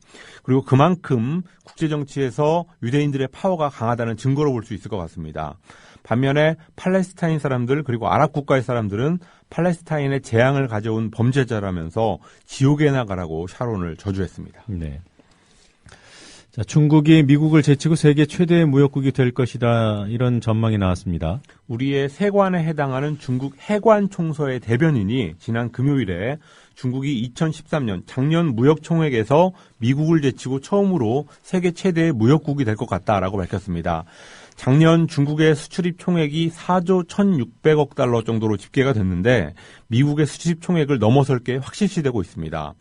그리고 그만큼 국제정치에서 유대인들의 파워가 강하다는 증거로 볼 수 있을 것 같습니다. 반면에 팔레스타인 사람들 그리고 아랍 국가의 사람들은 팔레스타인의 재앙을 가져온 범죄자라면서 지옥에 나가라고 샤론을 저주했습니다. 네. 자, 중국이 미국을 제치고 세계 최대의 무역국이 될 것이다. 이런 전망이 나왔습니다. 우리의 세관에 해당하는 중국 해관 총서의 대변인이 지난 금요일에 중국이 2013년 작년 무역총액에서 미국을 제치고 처음으로 세계 최대의 무역국이 될 것 같다라고 밝혔습니다. 작년 중국의 수출입 총액이 4조 1,600억 달러 정도로 집계가 됐는데 미국의 수출입 총액을 넘어설 게 확실시되고 있습니다.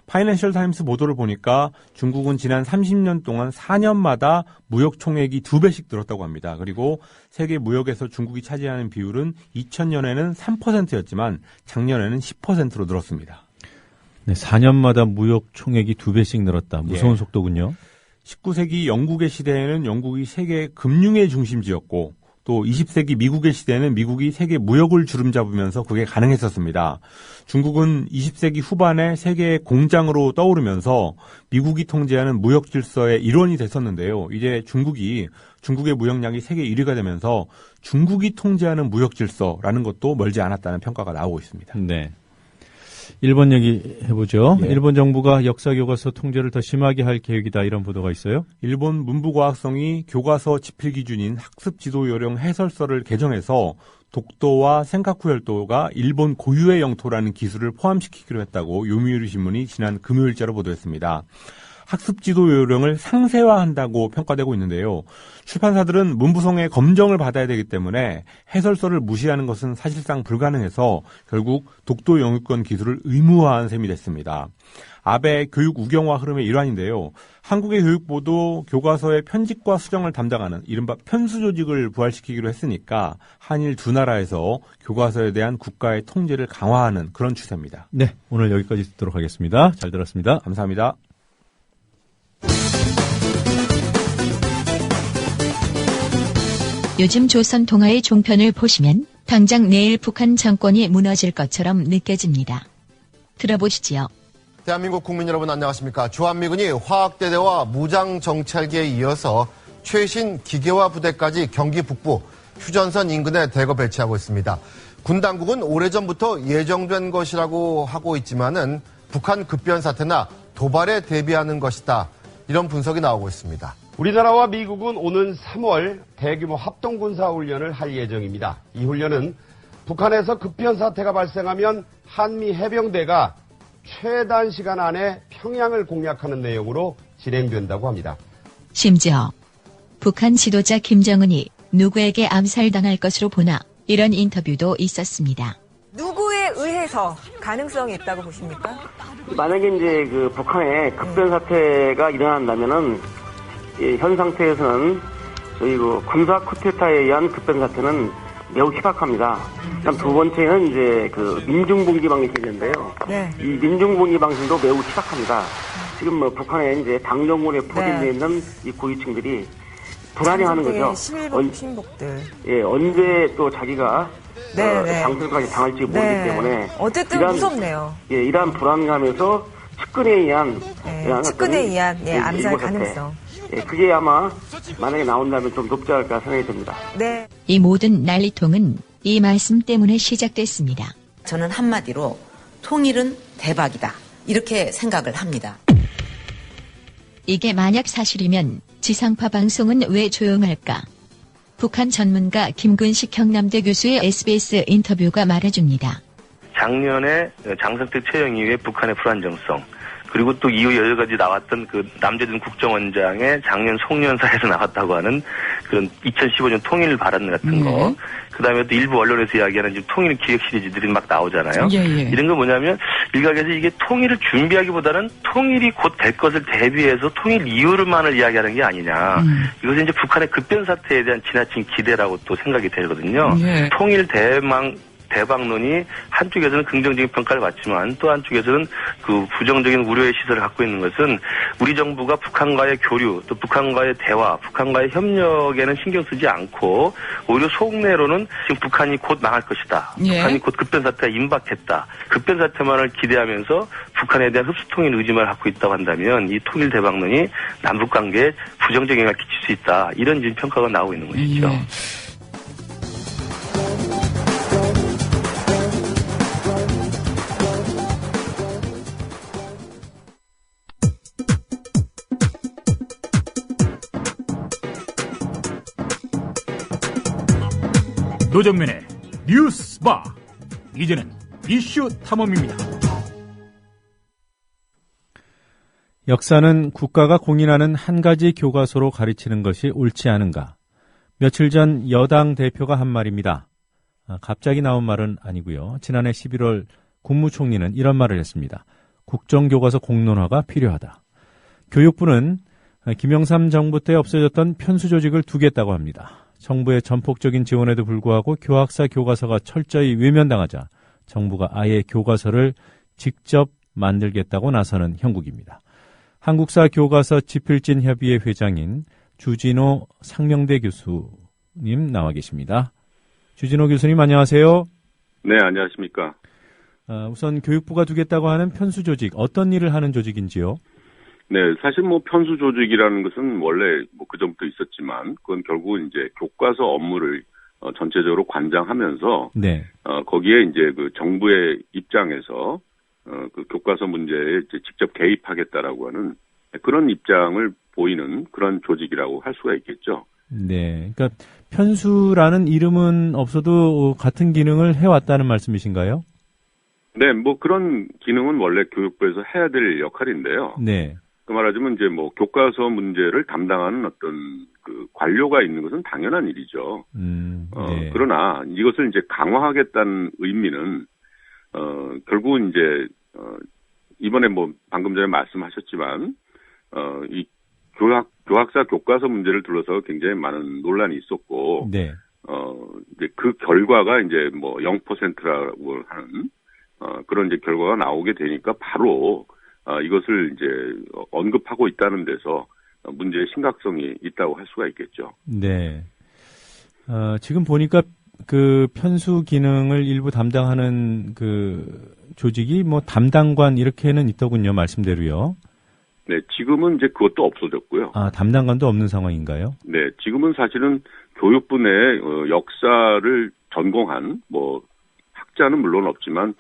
파이낸셜 타임스 보도를 보니까 중국은 지난 30년 동안 4년마다 무역 총액이 2배씩 늘었다고 합니다. 그리고 세계 무역에서 중국이 차지하는 비율은 2000년에는 3%였지만 작년에는 10%로 늘었습니다. 네, 4년마다 무역 총액이 2배씩 늘었다. 무서운 예. 속도군요. 19세기 영국의 시대에는 영국이 세계 금융의 중심지였고 또 20세기 미국의 시대에는 미국이 세계 무역을 주름잡으면서 그게 가능했었습니다. 중국은 20세기 후반에 세계의 공장으로 떠오르면서 미국이 통제하는 무역 질서의 일원이 됐었는데요. 이제 중국의 무역량이 세계 1위가 되면서 중국이 통제하는 무역 질서라는 것도 멀지 않았다는 평가가 나오고 있습니다. 네. 일본 얘기 해보죠. 예. 일본 정부가 역사교과서 통제를 더 심하게 할 계획이다. 이런 보도가 있어요. 일본 문부과학성이 교과서 집필 기준인 학습지도요령 해설서를 개정해서 독도와 센카쿠 열도가 일본 고유의 영토라는 기술을 포함시키기로 했다고 요미우리 신문이 지난 금요일자로 보도했습니다. 학습지도 요령을 상세화한다고 평가되고 있는데요. 출판사들은 문부성의 검정을 받아야 되기 때문에 해설서를 무시하는 것은 사실상 불가능해서 결국 독도 영유권 기술을 의무화한 셈이 됐습니다. 아베 교육 우경화 흐름의 일환인데요. 한국의 교육부도 교과서의 편집과 수정을 담당하는 이른바 편수 조직을 부활시키기로 했으니까 한일 두 나라에서 교과서에 대한 국가의 통제를 강화하는 그런 추세입니다. 네, 오늘 여기까지 듣도록 하겠습니다. 잘 들었습니다. 감사합니다. 요즘 조선 동아의 종편을 보시면 당장 내일 북한 정권이 무너질 것처럼 느껴집니다. 들어보시지요. 대한민국 국민 여러분 안녕하십니까. 주한미군이 화학대대와 무장정찰기에 이어서 최신 기계화 부대까지 경기 북부 휴전선 인근에 대거 배치하고 있습니다. 군 당국은 오래전부터 예정된 것이라고 하고 있지만은 북한 급변 사태나 도발에 대비하는 것이다. 이런 분석이 나오고 있습니다. 우리나라와 미국은 오는 3월 대규모 합동군사훈련을 할 예정입니다. 이 훈련은 북한에서 급변 사태가 발생하면 한미 해병대가 최단 시간 안에 평양을 공략하는 내용으로 진행된다고 합니다. 심지어 북한 지도자 김정은이 누구에게 암살당할 것으로 보나 이런 인터뷰도 있었습니다. 누구에 의해서 가능성이 있다고 보십니까? 만약에 이제 그 북한에 급변 사태가 일어난다면은 현 상태에서는 저희 그 군사 쿠데타에 의한 급변 사태는 매우 희박합니다. 그다음 두 번째는 이제 그 민중봉기 방식이 있는데요. 네. 이 민중봉기 방식도 매우 희박합니다. 지금 뭐 북한에 이제 당정군에 포진되어 있는 이 고위층들이 불안해하는 거죠. 신복들. 예, 언제 또 자기가 당선까지 당할지 모르기 때문에 어쨌든 무섭네요. 예, 이러한 불안감에서 측근에 의한 암살 가능성. 예, 그게 아마 만약에 나온다면 좀 높지 않을까 생각이 듭니다. 네. 이 모든 난리통은 이 말씀 때문에 시작됐습니다. 저는 한마디로 통일은 대박이다. 이렇게 생각을 합니다. 이게 만약 사실이면 지상파 방송은 왜 조용할까? 북한 전문가 김근식 경남대 교수의 SBS 인터뷰가 말해줍니다. 작년에 장성택 채용 이후에 북한의 불안정성, 그리고 또 이후 여러 가지 나왔던 그 남재준 국정원장의 작년 송년사에서 나왔다고 하는 그런 2015년 통일 발언 같은 거, 그 다음에 또 일부 언론에서 이야기하는 지금 통일 기획 시리즈들이 막 나오잖아요. 이런 거 뭐냐면 일각에서 이게 통일을 준비하기보다는 통일이 곧 될 것을 대비해서 통일 이유를만을 이야기하는 게 아니냐. 이것은 이제 북한의 급변 사태에 대한 지나친 기대라고 또 생각이 되거든요. 통일 대박론이 한쪽에서는 긍정적인 평가를 받지만 또 한쪽에서는 그 부정적인 우려의 시선을 갖고 있는 것은 우리 정부가 북한과의 교류, 또 북한과의 대화, 북한과의 협력에는 신경 쓰지 않고 오히려 속내로는 지금 북한이 곧 망할 것이다. 북한이 곧 급변사태가 임박했다. 급변사태만을 기대하면서 북한에 대한 흡수통일 의지만 갖고 있다고 한다면 이 통일 대박론이 남북관계에 부정적인 영향을 끼칠 수 있다. 이런 지금 평가가 나오고 있는 것이죠. 노정면의 뉴스바, 이제는 이슈 탐험입니다. 역사는 국가가 공인하는 한 가지 교과서로 가르치는 것이 옳지 않은가? 며칠 전 여당 대표가 한 말입니다. 갑자기 나온 말은 아니고요. 지난해 11월 국무총리는 이런 말을 했습니다. 국정교과서 공론화가 필요하다. 교육부는 김영삼 정부 때 없어졌던 편수조직을 두겠다고 합니다. 정부의 전폭적인 지원에도 불구하고 교학사 교과서가 철저히 외면당하자 정부가 아예 교과서를 직접 만들겠다고 나서는 형국입니다. 한국사 교과서 지필진 협의회 회장인 주진호 상명대 교수님 나와 계십니다. 주진호 교수님 안녕하세요. 네, 안녕하십니까. 우선 교육부가 두겠다고 하는 편수조직, 어떤 일을 하는 조직인지요? 네, 사실 편수 조직이라는 것은 원래 그 전부터 있었지만, 그건 결국은 이제 교과서 업무를 전체적으로 관장하면서, 거기에 이제 그 정부의 입장에서, 그 교과서 문제에 이제 직접 개입하겠다라고 하는 그런 입장을 보이는 그런 조직이라고 할 수가 있겠죠. 네. 그러니까 편수라는 이름은 없어도 같은 기능을 해왔다는 말씀이신가요? 네, 그런 기능은 원래 교육부에서 해야 될 역할인데요. 네. 그 말하자면 이제 교과서 문제를 담당하는 어떤 그 관료가 있는 것은 당연한 일이죠. 네. 그러나 이것을 이제 강화하겠다는 의미는 결국은 이제 이번에 방금 전에 말씀하셨지만 이 교학사 교과서 문제를 둘러서 굉장히 많은 논란이 있었고, 이제 그 결과가 이제 0%라고 하는 그런 이제 결과가 나오게 되니까 바로 이것을 이제 언급하고 있다는 데서 문제의 심각성이 있다고 할 수가 있겠죠. 네. 지금 보니까 그 편수 기능을 일부 담당하는 그 조직이 담당관 이렇게는 있더군요, 말씀대로요. 네, 지금은 이제 그것도 없어졌고요. 담당관도 없는 상황인가요? 네, 지금은 사실은 교육부 내 역사를 전공한 학자는 물론 없지만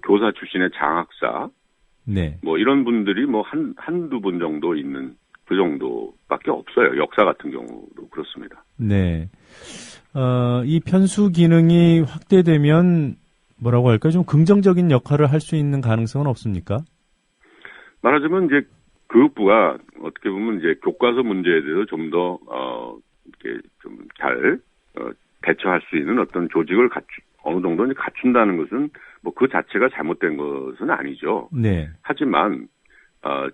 교사 출신의 장학사, 이런 분들이 한두 분 정도 있는 그 정도밖에 없어요. 역사 같은 경우도 그렇습니다. 네. 이 편수 기능이 확대되면 뭐라고 할까요? 좀 긍정적인 역할을 할 수 있는 가능성은 없습니까? 말하자면 이제 교육부가 어떻게 보면 이제 교과서 문제에 대해서 좀 더, 이렇게 좀 잘, 대처할 수 있는 어떤 조직을 어느 정도 이제 갖춘다는 것은 그 자체가 잘못된 것은 아니죠. 네. 하지만,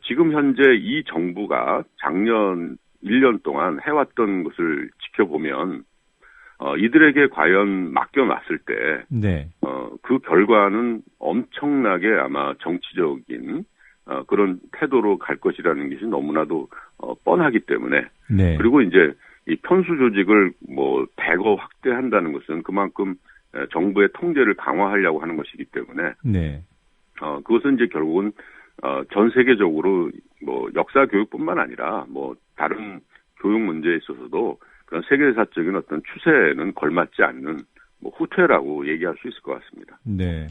지금 현재 이 정부가 작년 1년 동안 해왔던 것을 지켜보면, 이들에게 과연 맡겨놨을 때, 그 결과는 엄청나게 아마 정치적인, 그런 태도로 갈 것이라는 것이 너무나도, 뻔하기 때문에. 그리고 이제 이 편수 조직을 대거 확대한다는 것은 그만큼 정부의 통제를 강화하려고 하는 것이기 때문에. 그것은 이제 결국은, 전 세계적으로 역사 교육뿐만 아니라 다른 교육 문제에 있어서도 그런 세계사적인 어떤 추세에는 걸맞지 않는 후퇴라고 얘기할 수 있을 것 같습니다. 네.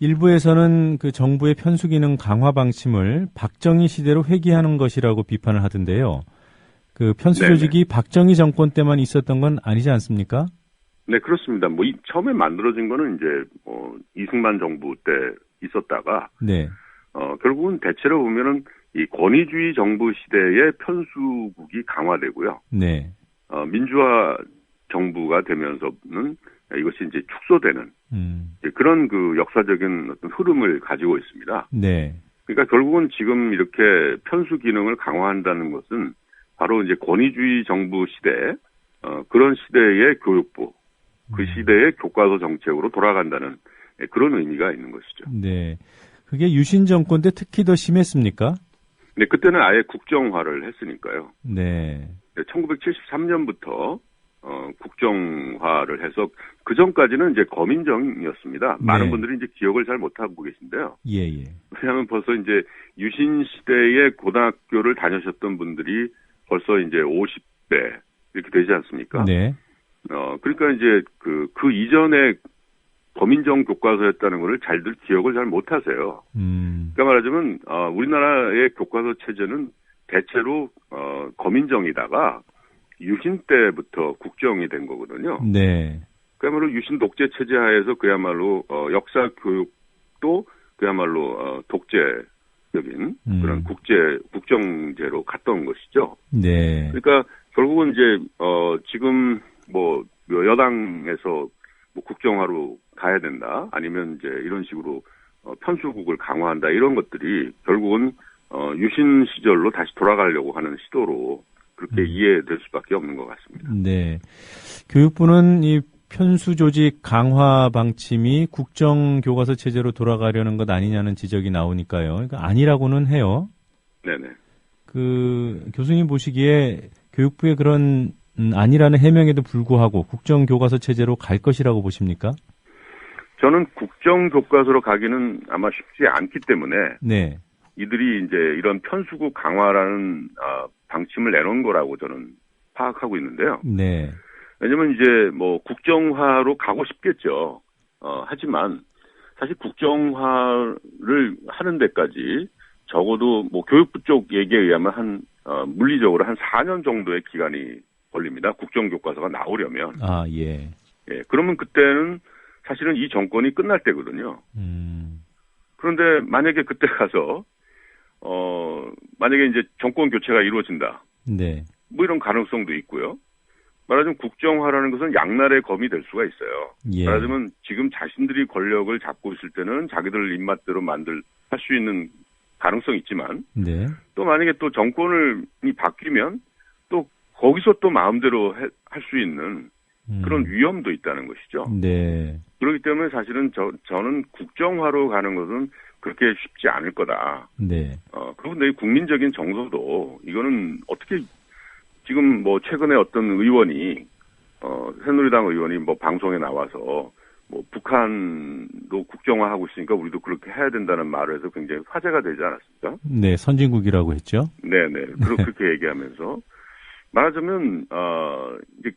일부에서는 그 정부의 편수 기능 강화 방침을 박정희 시대로 회귀하는 것이라고 비판을 하던데요. 그 편수 네네. 조직이 박정희 정권 때만 있었던 건 아니지 않습니까? 네, 그렇습니다. 뭐, 처음에 만들어진 거는 이제, 이승만 정부 때 있었다가, 네. 결국은 대체로 보면은 이 권위주의 정부 시대에 편수국이 강화되고요. 네. 민주화 정부가 되면서는 이것이 이제 축소되는 이제 그런 그 역사적인 어떤 흐름을 가지고 있습니다. 네. 그러니까 결국은 지금 이렇게 편수 기능을 강화한다는 것은 바로 이제 권위주의 정부 시대, 그런 시대의 교육부, 그 시대의 교과서 정책으로 돌아간다는 그런 의미가 있는 것이죠. 네. 그게 유신 정권 때 특히 더 심했습니까? 네, 그때는 아예 국정화를 했으니까요. 네. 1973년부터 국정화를 해서 그 전까지는 이제 거민정이었습니다. 많은 네. 분들이 이제 기억을 잘 못하고 계신데요. 예. 왜냐하면 벌써 이제 유신 시대에 고등학교를 다니셨던 분들이 벌써 이제 50대 이렇게 되지 않습니까? 네. 그러니까 이제 그 이전에 거민정 교과서였다는 것을 잘들 기억을 잘 못하세요. 그러니까 말하자면 우리나라의 교과서 체제는 대체로 거민정이다가 유신 때부터 국정이 된 거거든요. 네. 그야말로 유신 독재 체제 하에서 그야말로 역사 교육도 그야말로 독재적인 그런 국정제로 갔던 것이죠. 네. 그러니까 결국은 이제 지금 뭐 여당에서 뭐 국정화로 가야 된다 아니면 이제 이런 식으로 편수국을 강화한다 이런 것들이 결국은 유신 시절로 다시 돌아가려고 하는 시도로 그렇게 이해될 수밖에 없는 것 같습니다. 네. 교육부는 이 편수 조직 강화 방침이 국정교과서 체제로 돌아가려는 것 아니냐는 지적이 나오니까요. 그러니까 아니라고는 해요. 네네. 그 교수님 보시기에 교육부의 그런 아니라는 해명에도 불구하고 국정교과서 체제로 갈 것이라고 보십니까? 저는 국정교과서로 가기는 아마 쉽지 않기 때문에 네. 이들이 이제 이런 편수국 강화라는 방침을 내놓은 거라고 저는 파악하고 있는데요. 네. 왜냐면 이제 뭐 국정화로 가고 싶겠죠. 하지만 사실 국정화를 하는 데까지 적어도 뭐 교육부 쪽 얘기에 의하면 물리적으로 한 4년 정도의 기간이 걸립니다. 국정교과서가 나오려면. 아, 예. 예. 그러면 그때는 사실은 이 정권이 끝날 때거든요. 그런데 만약에 그때 가서 만약에 이제 정권 교체가 이루어진다. 네. 뭐 이런 가능성도 있고요. 말하자면 국정화라는 것은 양날의 검이 될 수가 있어요. 예. 말하자면 지금 자신들이 권력을 잡고 있을 때는 자기들 입맛대로 할 수 있는 가능성이 있지만 네. 또 만약에 또 정권이 바뀌면 또 거기서 또 마음대로 할 수 있는 그런 위험도 있다는 것이죠. 네. 그렇기 때문에 사실은 저는 국정화로 가는 것은 그렇게 쉽지 않을 거다. 네. 그리고 내 국민적인 정서도 이거는 어떻게 지금 뭐 최근에 어떤 의원이 새누리당 의원이 뭐 방송에 나와서 뭐 북한도 국정화하고 있으니까 우리도 그렇게 해야 된다는 말을 해서 굉장히 화제가 되지 않았습니까? 네, 선진국이라고 했죠. 네네. 그렇게 얘기하면서 말하자면 이제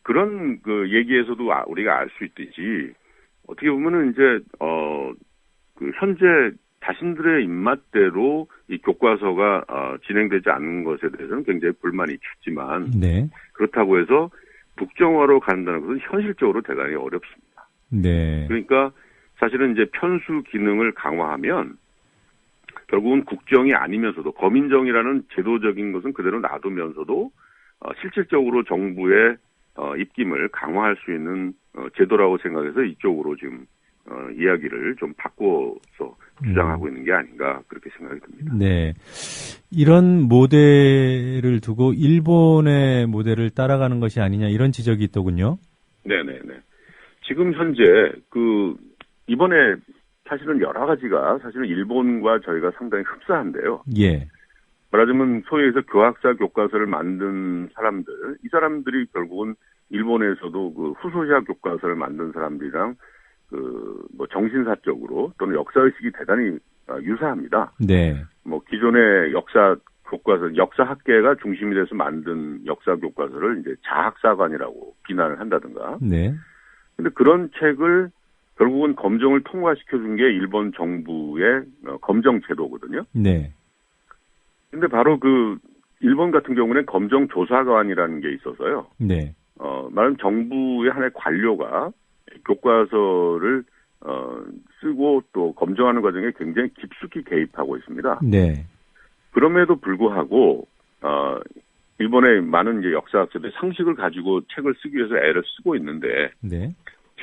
그런 그 얘기에서도 우리가 알 수 있듯이 어떻게 보면은 이제 그 현재 자신들의 입맛대로 이 교과서가 진행되지 않는 것에 대해서는 굉장히 불만이 컸지만 네. 그렇다고 해서 국정화로 간다는 것은 현실적으로 대단히 어렵습니다. 네. 그러니까 사실은 이제 편수 기능을 강화하면 결국은 국정이 아니면서도 거민정이라는 제도적인 것은 그대로 놔두면서도 실질적으로 정부의 입김을 강화할 수 있는 제도라고 생각해서 이쪽으로 지금 이야기를 좀 바꿔서 주장하고 있는 게 아닌가 그렇게 생각이 듭니다. 네. 이런 모델을 두고 일본의 모델을 따라가는 것이 아니냐 이런 지적이 있더군요. 네네네. 지금 현재 이번에 사실은 여러 가지가 사실은 일본과 저희가 상당히 흡사한데요. 예. 말하자면 소위 해서 교학사 교과서를 만든 사람들, 이 사람들이 결국은 일본에서도 그 후소시아 교과서를 만든 사람들이랑 뭐 정신사적으로 또는 역사의식이 대단히 유사합니다. 네. 뭐 기존의 역사 교과서, 역사학계가 중심이 돼서 만든 역사 교과서를 이제 자학사관이라고 비난을 한다든가. 네. 근데 그런 책을 결국은 검정을 통과시켜준 게 일본 정부의 검정 제도거든요. 네. 근데 바로 일본 같은 경우는 검정조사관이라는 게 있어서요. 네. 말하자면 정부의 하나의 관료가 교과서를 쓰고 또 검증하는 과정에 굉장히 깊숙이 개입하고 있습니다. 네. 그럼에도 불구하고 일본의 많은 이제 역사학자들이 상식을 가지고 책을 쓰기 위해서 애를 쓰고 있는데 네.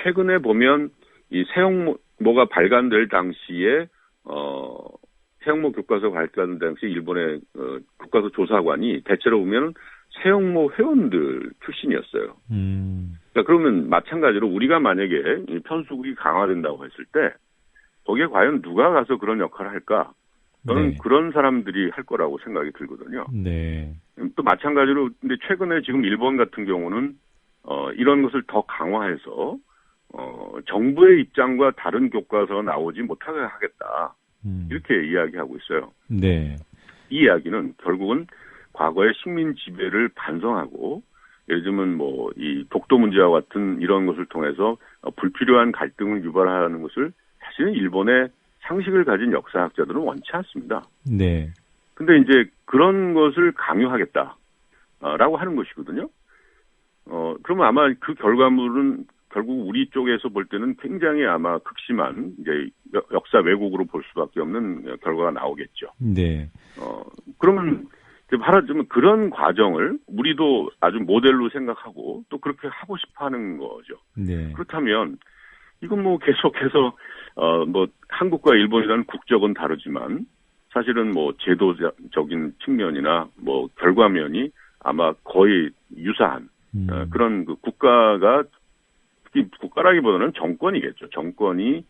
최근에 보면 이 세형모가 발간될 당시에 세형모 교과서 발간 당시 일본의 교과서 조사관이 대체로 보면 세형모 회원들 출신이었어요. 그러니까 그러면 마찬가지로 우리가 만약에 이 편수국이 강화된다고 했을 때 거기에 과연 누가 가서 그런 역할을 할까? 저는 네. 그런 사람들이 할 거라고 생각이 들거든요. 네. 또 마찬가지로 근데 최근에 지금 일본 같은 경우는 이런 것을 더 강화해서 정부의 입장과 다른 교과서가 나오지 못하게 하겠다. 이렇게 이야기하고 있어요. 네. 이 이야기는 결국은 과거의 식민 지배를 반성하고 예를 들면 뭐 이 독도 문제와 같은 이런 것을 통해서 불필요한 갈등을 유발하는 것을 사실은 일본의 상식을 가진 역사학자들은 원치 않습니다. 네. 근데 이제 그런 것을 강요하겠다라고 하는 것이거든요. 그러면 아마 그 결과물은 결국 우리 쪽에서 볼 때는 굉장히 아마 극심한 이제 역사 왜곡으로 볼 수밖에 없는 결과가 나오겠죠. 네. 그러면 말하자면 그런 과정을 우리도 아주 모델로 생각하고 또 그렇게 하고 싶어 하는 거죠. 네. 그렇다면 이건 뭐 계속해서 뭐 한국과 일본이라는 국적은 다르지만 사실은 뭐 제도적인 측면이나 뭐 결과면이 아마 거의 유사한 그런 그 국가가 특히 국가라기보다는 정권이겠죠. 정권이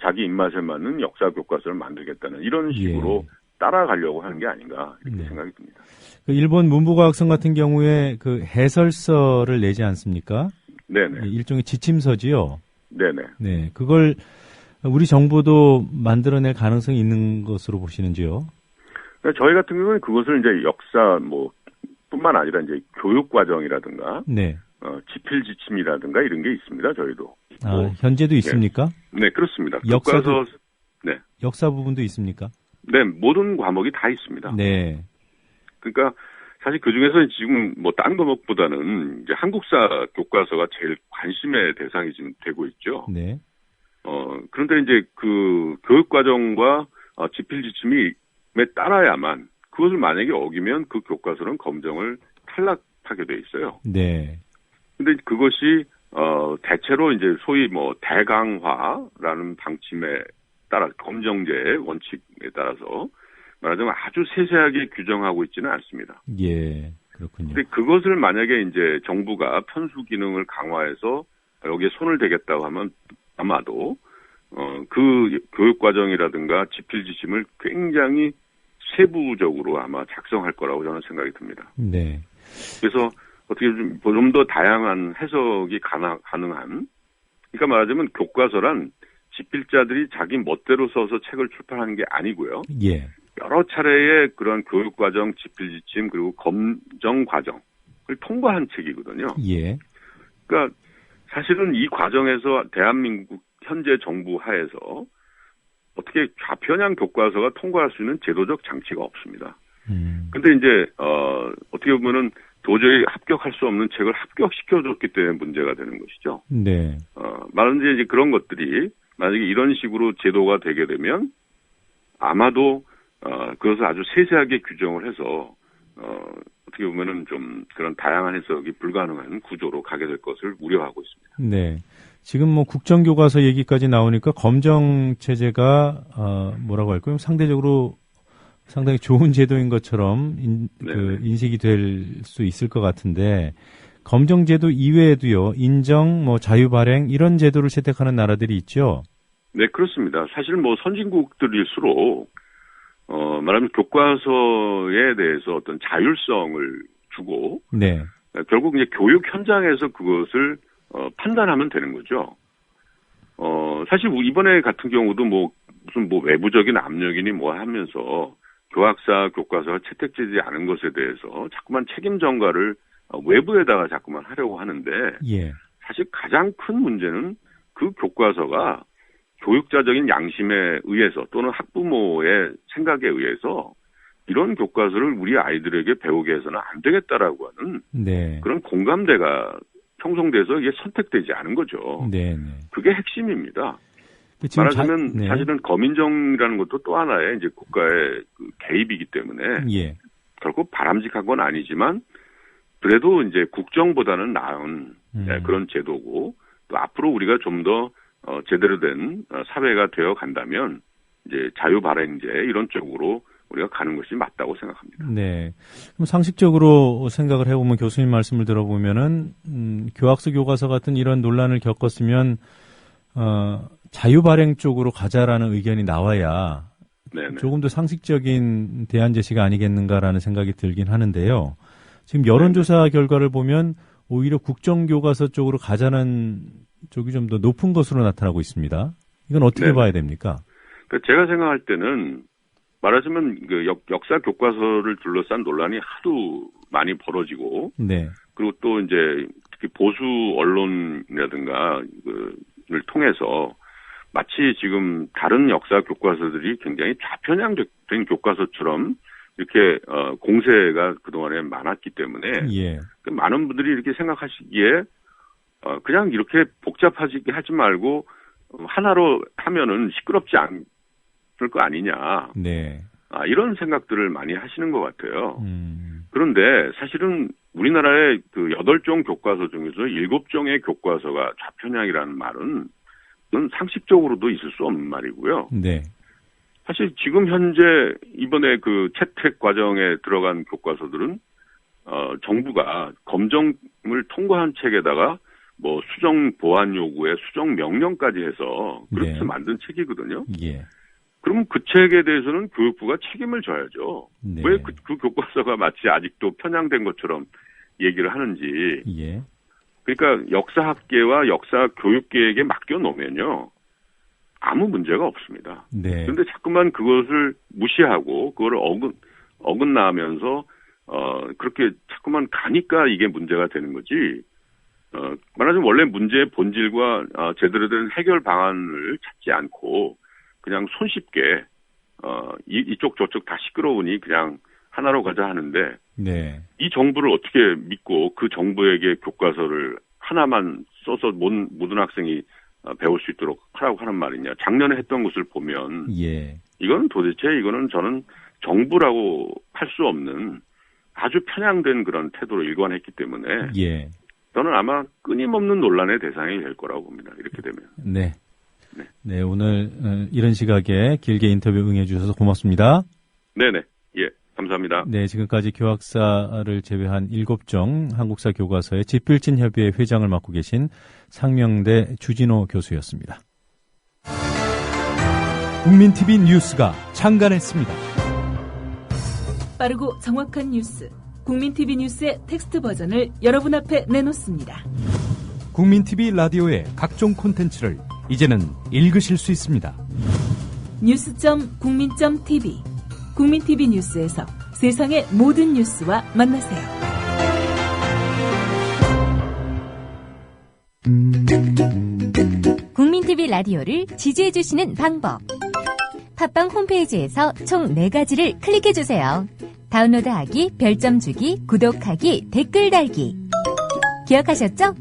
자기 입맛에 맞는 역사 교과서를 만들겠다는 이런 식으로 따라가려고 하는 게 아닌가 이렇게 생각이 듭니다. 그 일본 문부과학성 같은 경우에 그 해설서를 내지 않습니까? 네네. 일종의 지침서지요. 네네. 네, 그걸 우리 정부도 만들어낼 가능성이 있는 것으로 보시는지요? 저희 같은 경우는 그것을 이제 역사 뭐 뿐만 아니라 이제 교육 과정이라든가, 네. 지필 지침이라든가 이런 게 있습니다. 저희도. 현재도 있습니까? 네, 그렇습니다. 역사도 교과서, 네. 역사 부분도 있습니까? 네, 모든 과목이 다 있습니다. 네. 그러니까 사실 그 중에서 지금 뭐 딴 과목보다는 이제 한국사 교과서가 제일 관심의 대상이 지금 되고 있죠. 네. 그런데 이제 그 교육 과정과 지필 지침에 따라야만 그것을 만약에 어기면 그 교과서는 검정을 탈락하게 돼 있어요. 네. 근데 그것이 대체로 이제 소위 뭐 대강화라는 방침에 따라 검정제의 원칙에 따라서 말하자면 아주 세세하게 규정하고 있지는 않습니다. 예, 그렇군요. 근데 그것을 만약에 이제 정부가 편수 기능을 강화해서 여기에 손을 대겠다고 하면 아마도 그 교육 과정이라든가 지필 지침을 굉장히 세부적으로 아마 작성할 거라고 저는 생각이 듭니다. 네. 그래서 어떻게 좀 더 다양한 해석이 가능한 그러니까 말하자면 교과서란 집필자들이 자기 멋대로 써서 책을 출판하는 게 아니고요. 예. 여러 차례의 그런 교육 과정, 집필 지침 그리고 검정 과정을 통과한 책이거든요. 예. 그러니까 사실은 이 과정에서 대한민국 현재 정부 하에서 어떻게 좌편향 교과서가 통과할 수 있는 제도적 장치가 없습니다. 근데 이제 어떻게 보면은 도저히 합격할 수 없는 책을 합격시켜줬기 때문에 문제가 되는 것이죠. 네. 말하자면 이제 그런 것들이 만약에 이런 식으로 제도가 되게 되면 아마도 그것을 아주 세세하게 규정을 해서 어떻게 보면은 좀 그런 다양한 해석이 불가능한 구조로 가게 될 것을 우려하고 있습니다. 네. 지금 뭐 국정교과서 얘기까지 나오니까 검정 체제가 뭐라고 할까요? 상대적으로 상당히 좋은 제도인 것처럼 인식이 될 수 있을 것 같은데 검정 제도 이외에도요. 인정, 뭐 자유 발행 이런 제도를 채택하는 나라들이 있죠. 네, 그렇습니다. 사실 뭐 선진국들일수록 말하면 교과서에 대해서 어떤 자율성을 주고 네. 결국 이제 교육 현장에서 그것을 판단하면 되는 거죠. 사실 이번에 같은 경우도 뭐 무슨 뭐 외부적인 압력이니 뭐 하면서 교학사 교과서가 채택되지 않은 것에 대해서 자꾸만 책임 전가를 외부에다가 자꾸만 하려고 하는데 예. 사실 가장 큰 문제는 그 교과서가 교육자적인 양심에 의해서 또는 학부모의 생각에 의해서 이런 교과서를 우리 아이들에게 배우게 해서는 안 되겠다라고 하는 네. 그런 공감대가 형성돼서 이게 선택되지 않은 거죠. 네. 그게 핵심입니다. 지금 말하자면 네. 사실은 검인정이라는 것도 또 하나의 이제 국가의 그 개입이기 때문에 예. 결코 바람직한 건 아니지만 그래도 이제 국정보다는 나은 그런 제도고 또 앞으로 우리가 좀 더 제대로 된 사회가 되어 간다면 이제 자유발행제 이런 쪽으로 우리가 가는 것이 맞다고 생각합니다. 네. 그럼 상식적으로 생각을 해보면 교수님 말씀을 들어보면은 교학서 교과서 같은 이런 논란을 겪었으면 자유 발행 쪽으로 가자라는 의견이 나와야 네네. 조금 더 상식적인 대안 제시가 아니겠는가라는 생각이 들긴 하는데요. 지금 여론조사 결과를 보면 오히려 국정교과서 쪽으로 가자는 쪽이 좀 더 높은 것으로 나타나고 있습니다. 이건 어떻게 네네. 봐야 됩니까? 그러니까 제가 생각할 때는 말하자면 그 역사 교과서를 둘러싼 논란이 하도 많이 벌어지고 네. 그리고 또 이제 특히 보수 언론이라든가 를 통해서 마치 지금 다른 역사 교과서들이 굉장히 좌편향된 교과서처럼 이렇게 공세가 그동안에 많았기 때문에 예. 많은 분들이 이렇게 생각하시기에 그냥 이렇게 복잡하게 하지 말고 하나로 하면은 시끄럽지 않을 거 아니냐. 네. 이런 생각들을 많이 하시는 것 같아요. 그런데 사실은 우리나라의 그 8종 교과서 중에서 7종의 교과서가 좌편향이라는 말은 그건 상식적으로도 있을 수 없는 말이고요. 네. 사실 지금 현재 이번에 그 채택 과정에 들어간 교과서들은 정부가 검정을 통과한 책에다가 뭐 수정 보완 요구에 수정 명령까지 해서 그렇게 네. 만든 책이거든요. 예. 그럼 그 책에 대해서는 교육부가 책임을 져야죠. 네. 왜 그 교과서가 마치 아직도 편향된 것처럼 얘기를 하는지. 예. 그러니까 역사학계와 역사 교육계에게 맡겨놓으면요. 아무 문제가 없습니다. 네. 그런데 자꾸만 그것을 무시하고 그걸 어긋나면서 그렇게 자꾸만 가니까 이게 문제가 되는 거지. 말하자면 원래 문제의 본질과 제대로 된 해결 방안을 찾지 않고 그냥 손쉽게 이쪽 저쪽 다 시끄러우니 그냥 하나로 가자 하는데 네. 이 정부를 어떻게 믿고 그 정부에게 교과서를 하나만 써서 모든 학생이 배울 수 있도록 하라고 하는 말이냐. 작년에 했던 것을 보면 예. 이거는 저는 정부라고 할 수 없는 아주 편향된 그런 태도로 일관했기 때문에 예. 저는 아마 끊임없는 논란의 대상이 될 거라고 봅니다. 이렇게 되면. 네. 네, 오늘 이런 시각에 길게 인터뷰 응해 주셔서 고맙습니다. 네네. 예, 감사합니다. 네, 지금까지 교학사를 제외한 7종 한국사 교과서의 집필진 협의회 회장을 맡고 계신 상명대 주진호 교수였습니다. 국민TV 뉴스가 창간했습니다. 빠르고 정확한 뉴스. 국민TV 뉴스의 텍스트 버전을 여러분 앞에 내놓습니다. 국민TV 라디오의 각종 콘텐츠를 이제는 읽으실 수 있습니다. 뉴스.국민.tv 국민TV 뉴스에서 세상의 모든 뉴스와 만나세요. 국민TV 라디오를 지지해주시는 방법. 팟빵 홈페이지에서 총 4가지를 클릭해주세요. 다운로드하기, 별점 주기, 구독하기, 댓글 달기. 기억하셨죠?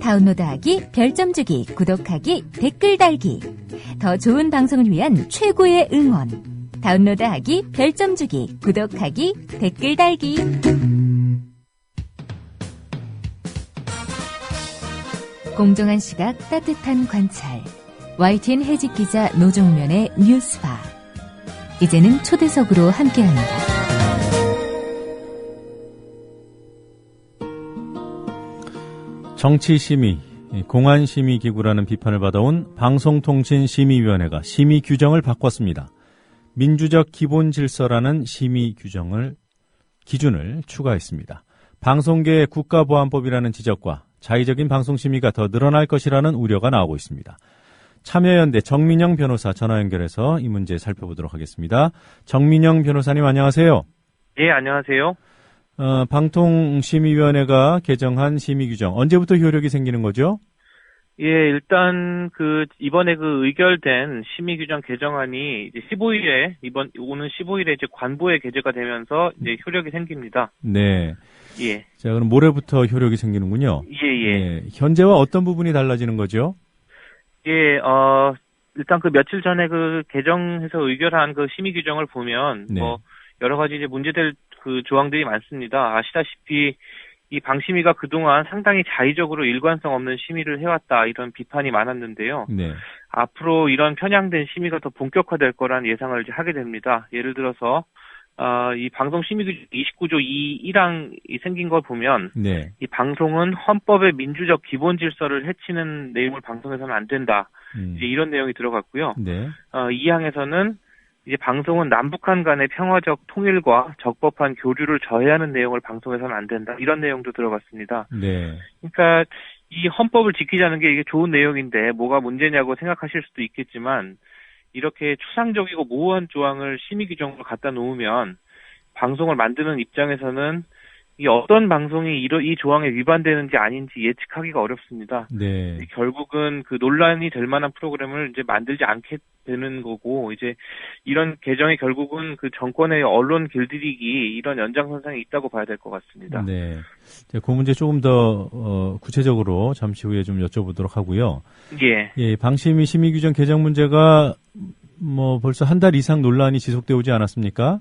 다운로드하기, 별점 주기, 구독하기, 댓글 달기. 더 좋은 방송을 위한 최고의 응원. 다운로드하기, 별점 주기, 구독하기, 댓글 달기. 공정한 시각, 따뜻한 관찰. YTN 해직 기자 노종면의 뉴스바. 이제는 초대석으로 함께합니다. 정치심의, 공안심의기구라는 비판을 받아온 방송통신심의위원회가 심의 규정을 바꿨습니다. 민주적 기본 질서라는 심의 기준을 추가했습니다. 방송계의 국가보안법이라는 지적과 자의적인 방송심의가 더 늘어날 것이라는 우려가 나오고 있습니다. 참여연대 정민영 변호사 전화 연결해서 이 문제 살펴보도록 하겠습니다. 정민영 변호사님 안녕하세요. 예, 안녕하세요. 방통심의위원회가 개정한 심의 규정 언제부터 효력이 생기는 거죠? 예, 일단 이번에 의결된 심의 규정 개정안이 이제 15일에 오는 15일에 이제 관보에 게재가 되면서 이제 효력이 생깁니다. 네. 예. 자, 그럼 모레부터 효력이 생기는군요. 예. 현재와 어떤 부분이 달라지는 거죠? 예, 일단 며칠 전에 개정해서 의결한 심의 규정을 보면 네. 여러 가지 이제 문제될 조항들이 많습니다. 아시다시피 이 방심위가 그동안 상당히 자의적으로 일관성 없는 심의를 해왔다 이런 비판이 많았는데요. 네. 앞으로 이런 편향된 심의가 더 본격화될 거란 예상을 이제 하게 됩니다. 예를 들어서 이 방송 심의 규정 29조 2.1항이 생긴 걸 보면 네. 이 방송은 헌법의 민주적 기본 질서를 해치는 내용을 방송해서는 안 된다. 이제 이런 내용이 들어갔고요. 네. 2항에서는 이제 방송은 남북한 간의 평화적 통일과 적법한 교류를 저해하는 내용을 방송해서는 안 된다. 이런 내용도 들어갔습니다. 네. 그러니까 이 헌법을 지키자는 게 이게 좋은 내용인데 뭐가 문제냐고 생각하실 수도 있겠지만 이렇게 추상적이고 모호한 조항을 심의 규정으로 갖다 놓으면 방송을 만드는 입장에서는 이 어떤 방송이 이 조항에 위반되는지 아닌지 예측하기가 어렵습니다. 네. 결국은 논란이 될 만한 프로그램을 이제 만들지 않게 되는 거고, 이제 이런 개정이 결국은 정권의 언론 길들이기 이런 연장선상에 있다고 봐야 될 것 같습니다. 네. 그 문제 조금 더 구체적으로 잠시 후에 좀 여쭤보도록 하고요. 예. 예, 방심위 심의 규정 개정 문제가 벌써 한 달 이상 논란이 지속되어 오지 않았습니까?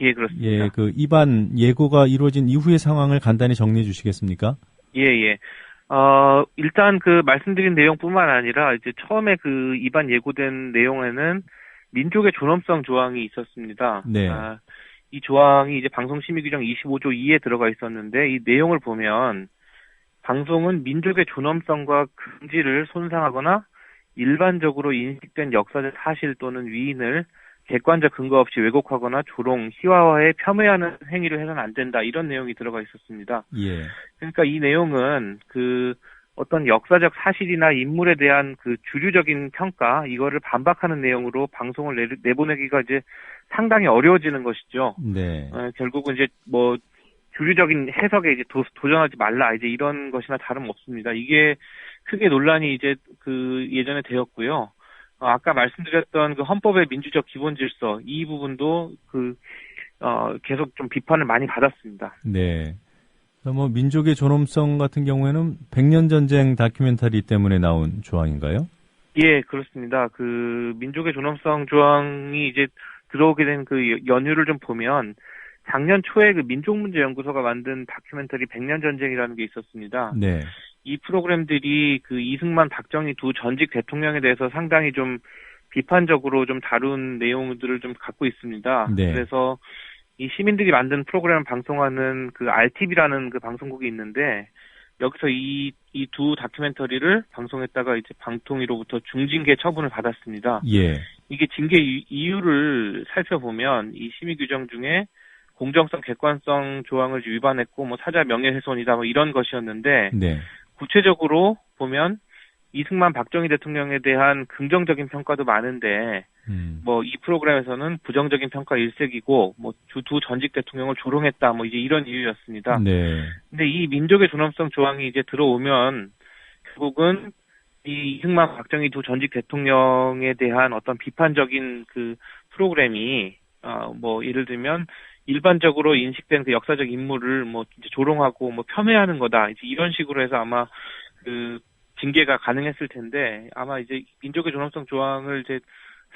예, 그렇습니다. 예, 입안 예고가 이루어진 이후의 상황을 간단히 정리해 주시겠습니까? 예. 일단 말씀드린 내용뿐만 아니라 이제 처음에 입안 예고된 내용에는 민족의 존엄성 조항이 있었습니다. 네. 이 조항이 이제 방송심의규정 25조 2에 들어가 있었는데 이 내용을 보면 방송은 민족의 존엄성과 긍지를 손상하거나 일반적으로 인식된 역사적 사실 또는 위인을 객관적 근거 없이 왜곡하거나 조롱, 희화화에 폄훼하는 행위를 해서는 안 된다. 이런 내용이 들어가 있었습니다. 예. 그러니까 이 내용은 어떤 역사적 사실이나 인물에 대한 주류적인 평가, 이거를 반박하는 내용으로 방송을 내보내기가 이제 상당히 어려워지는 것이죠. 네. 결국은 이제 주류적인 해석에 이제 도전하지 말라. 이제 이런 것이나 다름없습니다. 이게 크게 논란이 이제 예전에 되었고요. 아까 말씀드렸던 헌법의 민주적 기본 질서, 이 부분도 계속 좀 비판을 많이 받았습니다. 네. 민족의 존엄성 같은 경우에는 100년 전쟁 다큐멘터리 때문에 나온 조항인가요? 예, 그렇습니다. 민족의 존엄성 조항이 이제 들어오게 된 연유를 좀 보면 작년 초에 민족문제연구소가 만든 다큐멘터리 100년 전쟁이라는 게 있었습니다. 네. 이 프로그램들이 이승만, 박정희 두 전직 대통령에 대해서 상당히 좀 비판적으로 좀 다룬 내용들을 좀 갖고 있습니다. 네. 그래서 이 시민들이 만든 프로그램을 방송하는 RTV라는 방송국이 있는데 여기서 이 두 다큐멘터리를 방송했다가 이제 방통위로부터 중징계 처분을 받았습니다. 예. 이게 징계 이유를 살펴보면 이 심의 규정 중에 공정성, 객관성 조항을 위반했고 사자 명예훼손이다 이런 것이었는데 네. 구체적으로 보면 이승만, 박정희 대통령에 대한 긍정적인 평가도 많은데 이 프로그램에서는 부정적인 평가 일색이고 두 전직 대통령을 조롱했다 이제 이런 이유였습니다. 네. 근데 이 민족의 존엄성 조항이 이제 들어오면 결국은 이 이승만, 박정희 두 전직 대통령에 대한 어떤 비판적인 프로그램이 예를 들면 일반적으로 인식된 역사적 인물을 이제 조롱하고 폄훼하는 거다. 이제 이런 식으로 해서 아마 징계가 가능했을 텐데 아마 이제 민족의 존엄성 조항을 이제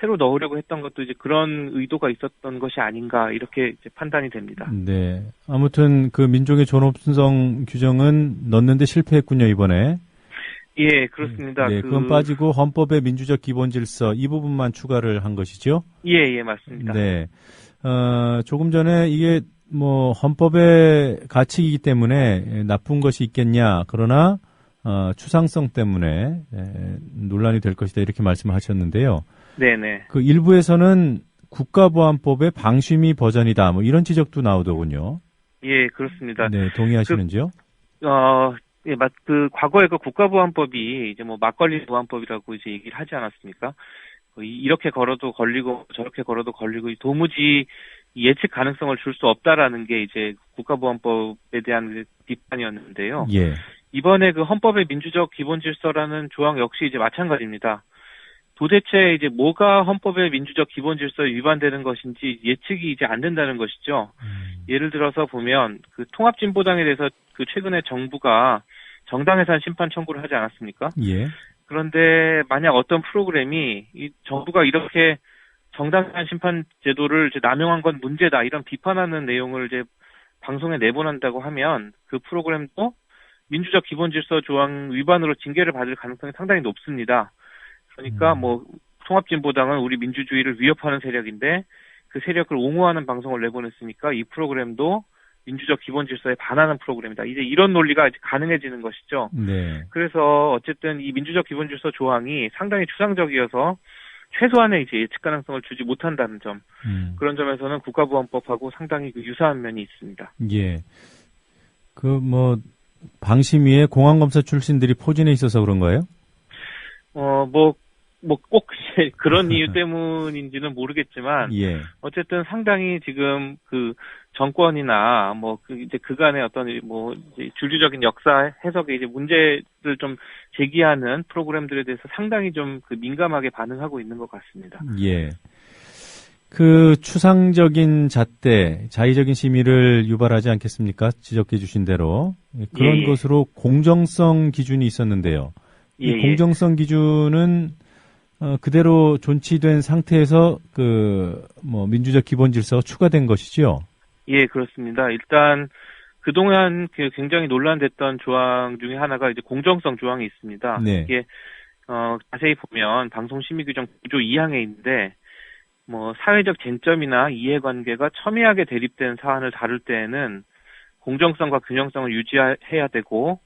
새로 넣으려고 했던 것도 이제 그런 의도가 있었던 것이 아닌가 이렇게 이제 판단이 됩니다. 네. 아무튼 민족의 존엄성 규정은 넣는데 실패했군요, 이번에. 예, 그렇습니다. 네, 그건 빠지고 헌법의 민주적 기본 질서 이 부분만 추가를 한 것이죠? 예, 맞습니다. 네. 조금 전에 이게 헌법의 가치이기 때문에 나쁜 것이 있겠냐, 그러나 추상성 때문에 논란이 될 것이다 이렇게 말씀하셨는데요. 네네. 일부에서는 국가보안법의 방심위 버전이다 이런 지적도 나오더군요. 예, 그렇습니다. 네, 동의하시는지요? 예, 과거에 국가보안법이 이제 막걸리 보안법이라고 이제 얘기를 하지 않았습니까? 이렇게 걸어도 걸리고 저렇게 걸어도 걸리고 도무지 예측 가능성을 줄 수 없다라는 게 이제 국가보안법에 대한 비판이었는데요. 예. 이번에 그 헌법의 민주적 기본 질서라는 조항 역시 이제 마찬가지입니다. 도대체 이제 뭐가 헌법의 민주적 기본 질서에 위반되는 것인지 예측이 이제 안 된다는 것이죠. 예를 들어서 보면 그 통합진보당에 대해서 그 최근에 정부가 정당해산 심판 청구를 하지 않았습니까? 예. 그런데 만약 어떤 프로그램이 이 정부가 이렇게 정당해산 심판 제도를 이제 남용한 건 문제다 이런 비판하는 내용을 이제 방송에 내보낸다고 하면 그 프로그램도 민주적 기본 질서 조항 위반으로 징계를 받을 가능성이 상당히 높습니다. 그러니까 뭐 통합진보당은 우리 민주주의를 위협하는 세력인데 그 세력을 옹호하는 방송을 내보냈으니까 이 프로그램도 민주적 기본 질서에 반하는 프로그램이다. 이제 이런 논리가 이제 가능해지는 것이죠. 네. 그래서 어쨌든 이 민주적 기본 질서 조항이 상당히 추상적이어서 최소한의 이제 예측 가능성을 주지 못한다는 점. 그런 점에서는 국가보안법하고 상당히 그 유사한 면이 있습니다. 예. 그 뭐 방심위에 공안검사 출신들이 포진해 있어서 그런 거예요? 꼭 그런 이유 때문인지는 모르겠지만, 예. 어쨌든 상당히 지금 그 정권이나 이제 그간의 어떤 이제 줄주적인 역사 해석에 이제 문제를 좀 제기하는 프로그램들에 대해서 상당히 좀 그 민감하게 반응하고 있는 것 같습니다. 예. 그 추상적인 잣대, 자의적인 심의를 유발하지 않겠습니까? 지적해 주신 대로. 그런 것으로 공정성 기준이 있었는데요. 이 공정성 기준은 그대로 존치된 상태에서 민주적 기본 질서가 추가된 것이죠. 예, 그렇습니다. 일단 그동안 굉장히 논란됐던 조항 중에 하나가 이제 공정성 조항이 있습니다. 네. 이게 자세히 보면 방송심의규정 9조 2항에 있는데 사회적 쟁점이나 이해관계가 첨예하게 대립된 사안을 다룰 때에는 공정성과 균형성을 유지해야 되고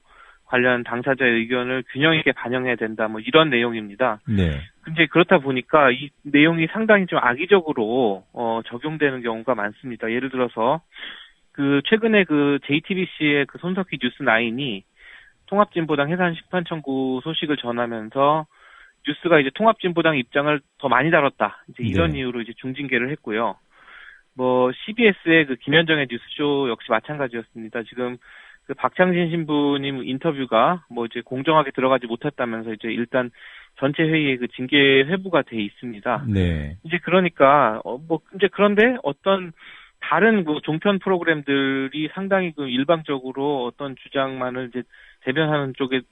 관련 당사자의 의견을 균형 있게 반영해야 된다. 이런 내용입니다. 네. 근데 그렇다 보니까 이 내용이 상당히 좀 악의적으로 적용되는 경우가 많습니다. 예를 들어서 최근에 JTBC의 손석희 뉴스9이 통합진보당 해산 심판 청구 소식을 전하면서 뉴스가 이제 통합진보당 입장을 더 많이 다뤘다. 이제 이런 이유로 이제 중징계를 했고요. CBS의 김현정의 뉴스쇼 역시 마찬가지였습니다. 지금 박창진 신부님 인터뷰가 이제 공정하게 들어가지 못했다면서 이제 일단 전체 회의에 징계 회부가 돼 있습니다. 네. 이제 그러니까 이제 그런데 어떤 다른 종편 프로그램들이 상당히 일방적으로 어떤 주장만을 이제 대변하는 쪽의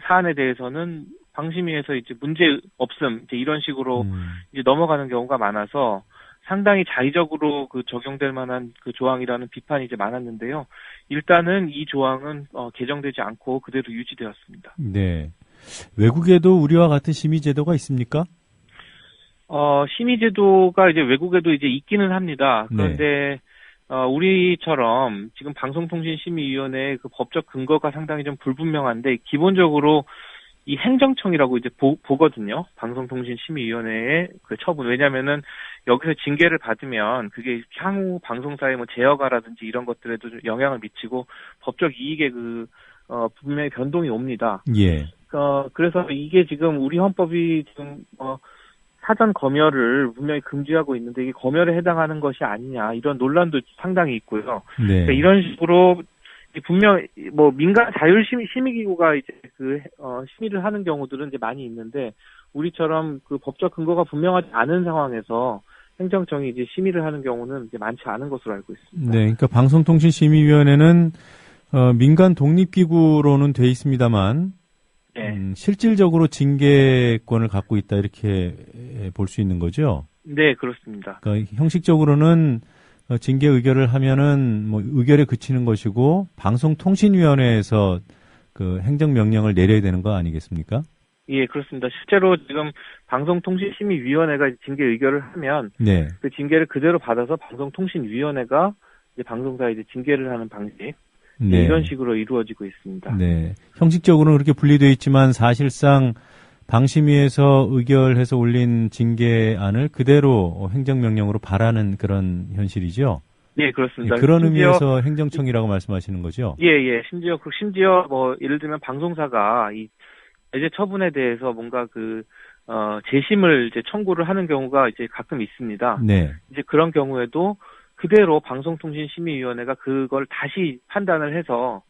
사안에 대해서는 방심위에서 이제 문제 없음 이제 이런 식으로 이제 넘어가는 경우가 많아서 상당히 자의적으로 적용될 만한 조항이라는 비판이 이제 많았는데요. 일단은 이 조항은 개정되지 않고 그대로 유지되었습니다. 네. 외국에도 우리와 같은 심의 제도가 있습니까? 심의 제도가 이제 외국에도 이제 있기는 합니다. 그런데 우리처럼 지금 방송통신심의위원회의 법적 근거가 상당히 좀 불분명한데 기본적으로 이 행정청이라고 이제 보거든요. 방송통신심의위원회의 처분. 왜냐면은 여기서 징계를 받으면 그게 향후 방송사의 제어가라든지 이런 것들에도 좀 영향을 미치고 법적 이익에 분명히 변동이 옵니다. 예. 그래서 이게 지금 우리 헌법이 지금 사전 검열을 분명히 금지하고 있는데 이게 검열에 해당하는 것이 아니냐 이런 논란도 상당히 있고요. 네. 그러니까 이런 식으로 분명 민간 자율 심의기구가 이제 심의를 하는 경우들은 이제 많이 있는데 우리처럼 법적 근거가 분명하지 않은 상황에서 행정청이 이제 심의를 하는 경우는 이제 많지 않은 것으로 알고 있습니다. 네, 그러니까 방송통신심의위원회는 민간 독립기구로는 돼 있습니다만 실질적으로 징계권을 갖고 있다 이렇게 볼 수 있는 거죠. 네, 그렇습니다. 그러니까 형식적으로는 징계 의결을 하면은 의결에 그치는 것이고 방송통신위원회에서 행정명령을 내려야 되는 거 아니겠습니까? 예, 그렇습니다. 실제로 지금 방송통신심의위원회가 징계 의결을 하면 그 징계를 그대로 받아서 방송통신위원회가 이제 방송사에 이제 징계를 하는 방식 이런 식으로 이루어지고 있습니다. 네, 형식적으로는 그렇게 분리되어 있지만 사실상 방심위에서 의결해서 올린 징계안을 그대로 행정명령으로 발하는 그런 현실이죠. 네, 그렇습니다. 그런 의미에서 행정청이라고 말씀하시는 거죠? 예. 심지어 예를 들면 방송사가 이 배제 처분에 대해서 뭔가 재심을 이제 청구를 하는 경우가 이제 가끔 있습니다. 네. 이제 그런 경우에도 그대로 방송통신심의위원회가 그걸 다시 판단을 해서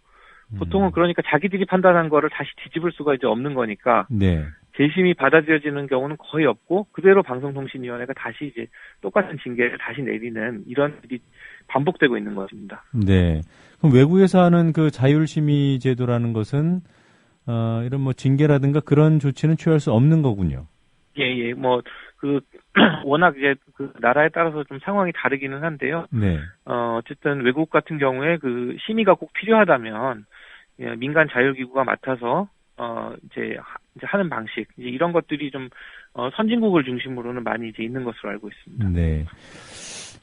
보통은 그러니까 자기들이 판단한 거를 다시 뒤집을 수가 이제 없는 거니까. 네. 재심이 받아들여지는 경우는 거의 없고 그대로 방송통신위원회가 다시 이제 똑같은 징계를 다시 내리는 이런 일이 반복되고 있는 것입니다. 네. 그럼 외국에서 하는 그 자율심의 제도라는 것은 이런 뭐 징계라든가 그런 조치는 취할 수 없는 거군요. 예. 워낙 이제 그 나라에 따라서 좀 상황이 다르기는 한데요. 네. 어쨌든 외국 같은 경우에 그 심의가 꼭 필요하다면 민간 자율기구가 맡아서 이제 하는 방식, 이제 이런 것들이 좀, 선진국을 중심으로는 많이 이제 있는 것으로 알고 있습니다. 네.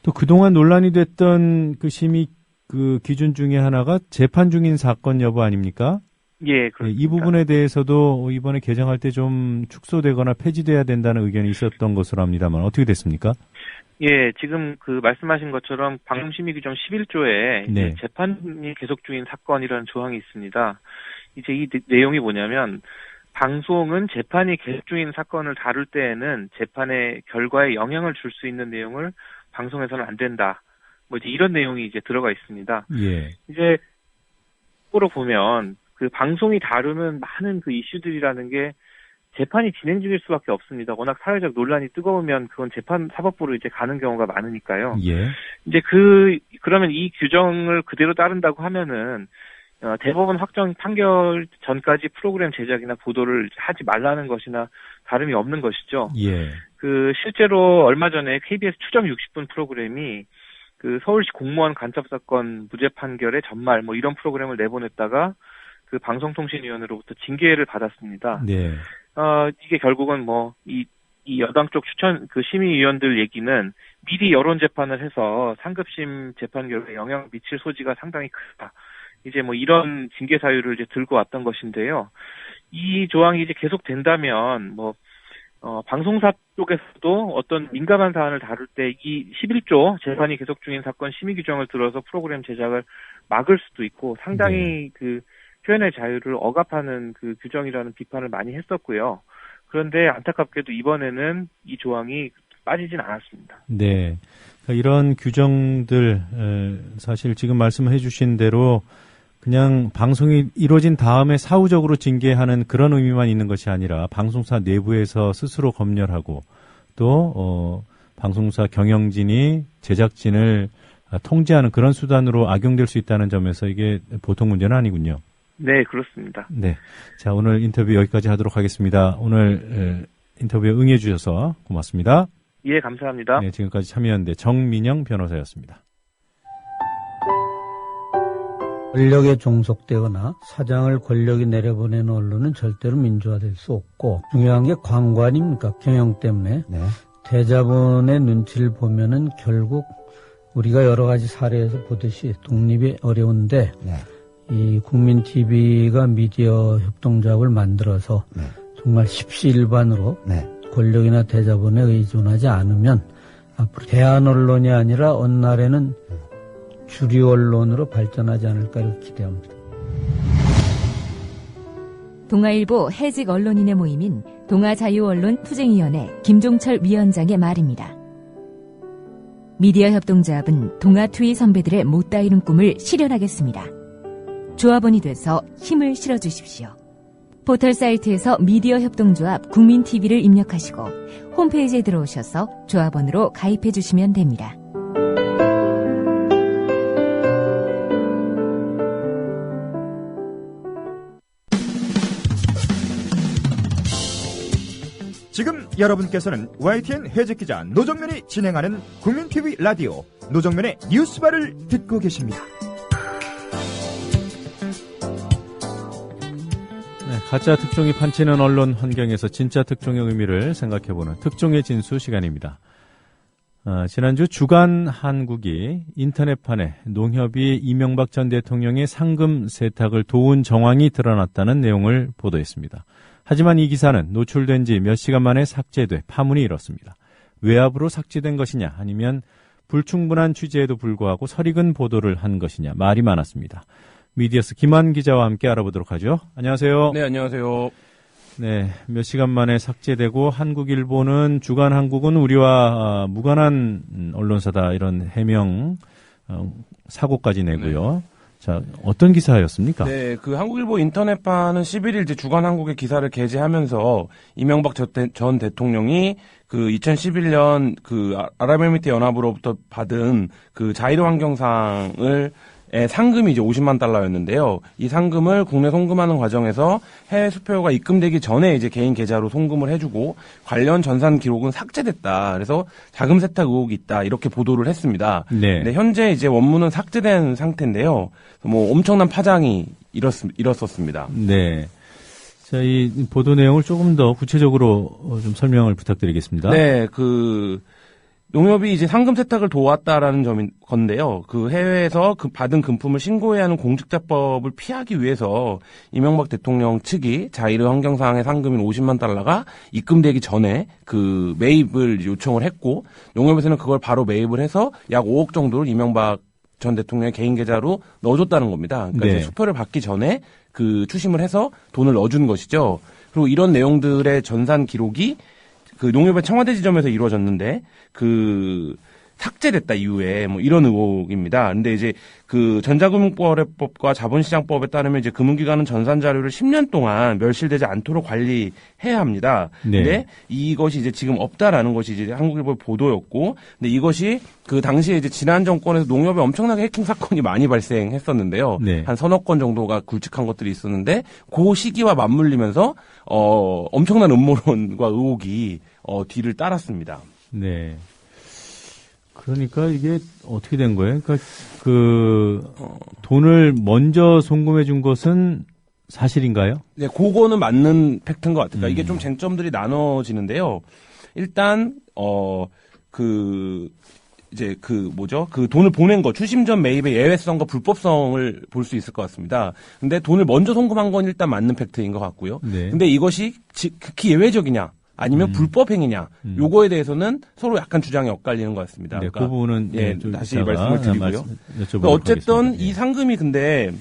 또 그동안 논란이 됐던 그 심의 그 기준 중에 하나가 재판 중인 사건 여부 아닙니까? 예, 그렇습니다. 이 부분에 대해서도 이번에 개정할 때 좀 축소되거나 폐지돼야 된다는 의견이 있었던 것으로 합니다만 어떻게 됐습니까? 예, 지금 그 말씀하신 것처럼 방송심의 규정 11조에 네. 재판이 계속 중인 사건이라는 조항이 있습니다. 이제 이 내용이 뭐냐면, 방송은 재판이 계속 중인 사건을 다룰 때에는 재판의 결과에 영향을 줄 수 있는 내용을 방송해서는 안 된다. 뭐 이제 이런 내용이 이제 들어가 있습니다. 예. 이제 거꾸로 보면 그 방송이 다루는 많은 그 이슈들이라는 게 재판이 진행 중일 수밖에 없습니다. 워낙 사회적 논란이 뜨거우면 그건 재판 사법부로 이제 가는 경우가 많으니까요. 예. 이제 그러면 이 규정을 그대로 따른다고 하면은 대법원 확정 판결 전까지 프로그램 제작이나 보도를 하지 말라는 것이나 다름이 없는 것이죠. 예. 실제로 얼마 전에 KBS 추정 60분 프로그램이 서울시 공무원 간첩 사건 무죄 판결의 전말 뭐 이런 프로그램을 내보냈다가 방송통신위원회로부터 징계를 받았습니다. 네. 이게 결국은 이 여당 쪽 심의위원들 얘기는 미리 여론 재판을 해서 상급심 재판 결과에 영향을 미칠 소지가 상당히 크다. 이제 이런 징계 사유를 이제 들고 왔던 것인데요. 이 조항이 이제 계속 된다면 방송사 쪽에서도 어떤 민감한 사안을 다룰 때 이 11조 재판이 계속 중인 사건 심의 규정을 들어서 프로그램 제작을 막을 수도 있고 상당히 표현의 자유를 억압하는 규정이라는 비판을 많이 했었고요. 그런데 안타깝게도 이번에는 이 조항이 빠지진 않았습니다. 네. 그러니까 이런 규정들 사실 지금 말씀해 주신 대로 그냥 방송이 이루어진 다음에 사후적으로 징계하는 그런 의미만 있는 것이 아니라 방송사 내부에서 스스로 검열하고 또 방송사 경영진이 제작진을 통제하는 그런 수단으로 악용될 수 있다는 점에서 이게 보통 문제는 아니군요. 네, 그렇습니다. 네. 자, 오늘 인터뷰 여기까지 하도록 하겠습니다. 오늘 인터뷰에 응해 주셔서 고맙습니다. 예, 감사합니다. 네, 지금까지 참여연대 정민영 변호사였습니다. 권력에 종속되거나 사장을 권력이 내려보내는 언론은 절대로 민주화될 수 없고 중요한 게 광고 아닙니까? 경영 때문에. 네. 대자본의 눈치를 보면은 결국 우리가 여러 가지 사례에서 보듯이 독립이 어려운데 네. 이 국민 TV가 미디어 협동조합을 만들어서 네. 정말 십시일반으로 네. 권력이나 대자본에 의존하지 않으면 앞으로 대한 언론이 아니라 어느 날에는 주류 언론으로 발전하지 않을까 이렇게 기대합니다. 동아일보 해직 언론인의 모임인 동아자유언론투쟁위원회 김종철 위원장의 말입니다. 미디어 협동조합은 동아투이 선배들의 못다 이룬 꿈을 실현하겠습니다. 조합원이 돼서 힘을 실어주십시오. 포털 사이트에서 미디어 협동조합 국민TV를 입력하시고 홈페이지에 들어오셔서 조합원으로 가입해 주시면 됩니다. 지금 여러분께서는 YTN 해직기자 노정면이 진행하는 국민TV 라디오 노정면의 뉴스바를 듣고 계십니다. 네, 가짜 특종이 판치는 언론 환경에서 진짜 특종의 의미를 생각해보는 특종의 진수 시간입니다. 지난주 주간 한국이 인터넷판에 농협이 이명박 전 대통령의 상금 세탁을 도운 정황이 드러났다는 내용을 보도했습니다. 하지만 이 기사는 노출된 지 몇 시간 만에 삭제돼 파문이 일었습니다. 외압으로 삭제된 것이냐 아니면 불충분한 취재에도 불구하고 설익은 보도를 한 것이냐 말이 많았습니다. 미디어스 김한 기자와 함께 알아보도록 하죠. 안녕하세요. 네, 안녕하세요. 네, 몇 시간 만에 삭제되고 한국일보는 주간 한국은 우리와 무관한 언론사다 이런 해명 사고까지 내고요. 네. 자, 어떤 기사였습니까? 네, 그 한국일보 인터넷판은 11일 이제 주간 한국의 기사를 게재하면서 이명박 전 대통령이 그 2011년 그 아랍에미리트 연합으로부터 받은 그 자이르 환경상을 상금이 이제 50만 달러였는데요. 이 상금을 국내 송금하는 과정에서 해외 수표가 입금되기 전에 이제 개인 계좌로 송금을 해주고 관련 전산 기록은 삭제됐다. 그래서 자금 세탁 의혹이 있다. 이렇게 보도를 했습니다. 네. 네, 현재 이제 원문은 삭제된 상태인데요. 뭐 엄청난 파장이 일었었습니다. 네. 자, 이 보도 내용을 조금 더 구체적으로 좀 설명을 부탁드리겠습니다. 네, 농협이 이제 상금 세탁을 도왔다라는 점인 건데요. 그 해외에서 그 받은 금품을 신고해야 하는 공직자법을 피하기 위해서 이명박 대통령 측이 자이르 환경상의 상금인 50만 달러가 입금되기 전에 그 매입을 요청을 했고, 농협에서는 그걸 바로 매입을 해서 약 5억 정도를 이명박 전 대통령의 개인 계좌로 넣어줬다는 겁니다. 그러니까 네. 이제 수표를 받기 전에 그 추심을 해서 돈을 넣어준 것이죠. 그리고 이런 내용들의 전산 기록이 그 농협의 청와대 지점에서 이루어졌는데 삭제됐다 이후에 뭐 이런 의혹입니다. 근데 이제 그 전자금융거래법과 자본시장법에 따르면 이제 금융기관은 전산 자료를 10년 동안 멸실되지 않도록 관리해야 합니다. 네. 근데 이것이 이제 지금 없다라는 것이 이제 한국일보 보도였고, 근데 이것이 그 당시에 이제 지난 정권에서 농협에 엄청나게 해킹 사건이 많이 발생했었는데요. 네. 한 서너 건 정도가 굵직한 것들이 있었는데 그 시기와 맞물리면서 엄청난 음모론과 의혹이 뒤를 따랐습니다. 네. 그러니까 이게 어떻게 된 거예요? 그러니까 돈을 먼저 송금해 준 것은 사실인가요? 네, 그거는 맞는 팩트인 것 같아요. 이게 좀 쟁점들이 나눠지는데요. 일단 돈을 보낸 거, 추심 전 매입의 예외성과 불법성을 볼 수 있을 것 같습니다. 근데 돈을 먼저 송금한 건 일단 맞는 팩트인 것 같고요. 네. 근데 이것이 극히 예외적이냐, 아니면 불법 행위냐, 요거에 대해서는 서로 약간 주장이 엇갈리는 것 같습니다. 네, 그러니까 그 부분은 다시 말씀을 드리고요. 어쨌든 이 상금이 근데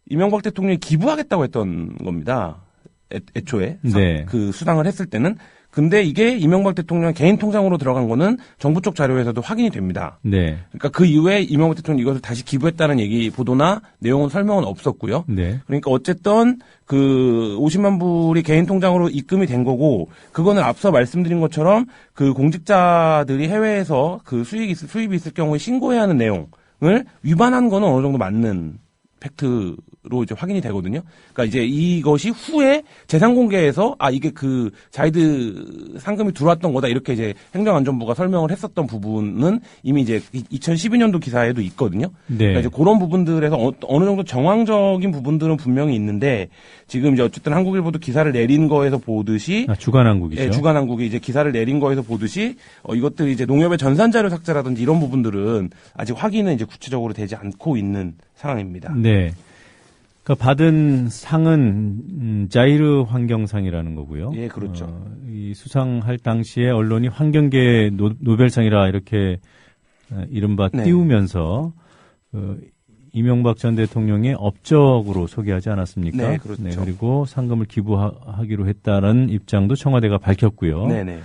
이명박 대통령이 기부하겠다고 했던 겁니다. 애초에 네. 그 수당을 했을 때는. 근데 이게 이명박 대통령 개인 통장으로 들어간 거는 정부 쪽 자료에서도 확인이 됩니다. 네. 그러니까 그 이후에 이명박 대통령이 이것을 다시 기부했다는 얘기 보도나 내용은 설명은 없었고요. 네. 그러니까 어쨌든 50만 불이 개인 통장으로 입금이 된 거고, 그거는 앞서 말씀드린 것처럼 그 공직자들이 해외에서 그 수입이 있을 경우에 신고해야 하는 내용을 위반한 거는 어느 정도 맞는 팩트로 이제 확인이 되거든요. 그러니까 이제 이것이 후에 재산 공개에서 이게 그 자이드 상금이 들어왔던 거다, 이렇게 이제 행정안전부가 설명을 했었던 부분은 이미 이제 2012년도 기사에도 있거든요. 네. 그러니까 이제 그런 부분들에서 어느 정도 정황적인 부분들은 분명히 있는데, 지금 이제 어쨌든 한국일보도 기사를 내린 거에서 보듯이 주간한국이죠. 예, 주간한국이 이제 기사를 내린 거에서 보듯이 이것들이 이제 농협의 전산자료 삭제라든지 이런 부분들은 아직 확인은 이제 구체적으로 되지 않고 있는 상황입니다. 네. 그러니까 받은 상은 자이르 환경상이라는 거고요. 예, 그렇죠. 이 수상할 당시에 언론이 환경계 노벨상이라 이렇게 이른바 네. 띄우면서 이명박 전 대통령의 업적으로 소개하지 않았습니까? 네, 그렇죠. 네, 그리고 상금을 기부하기로 했다는 입장도 청와대가 밝혔고요. 네네.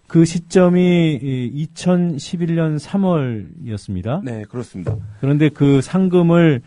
그 시점이 2011년 3월이었습니다. 네, 그렇습니다. 그런데 그 상금을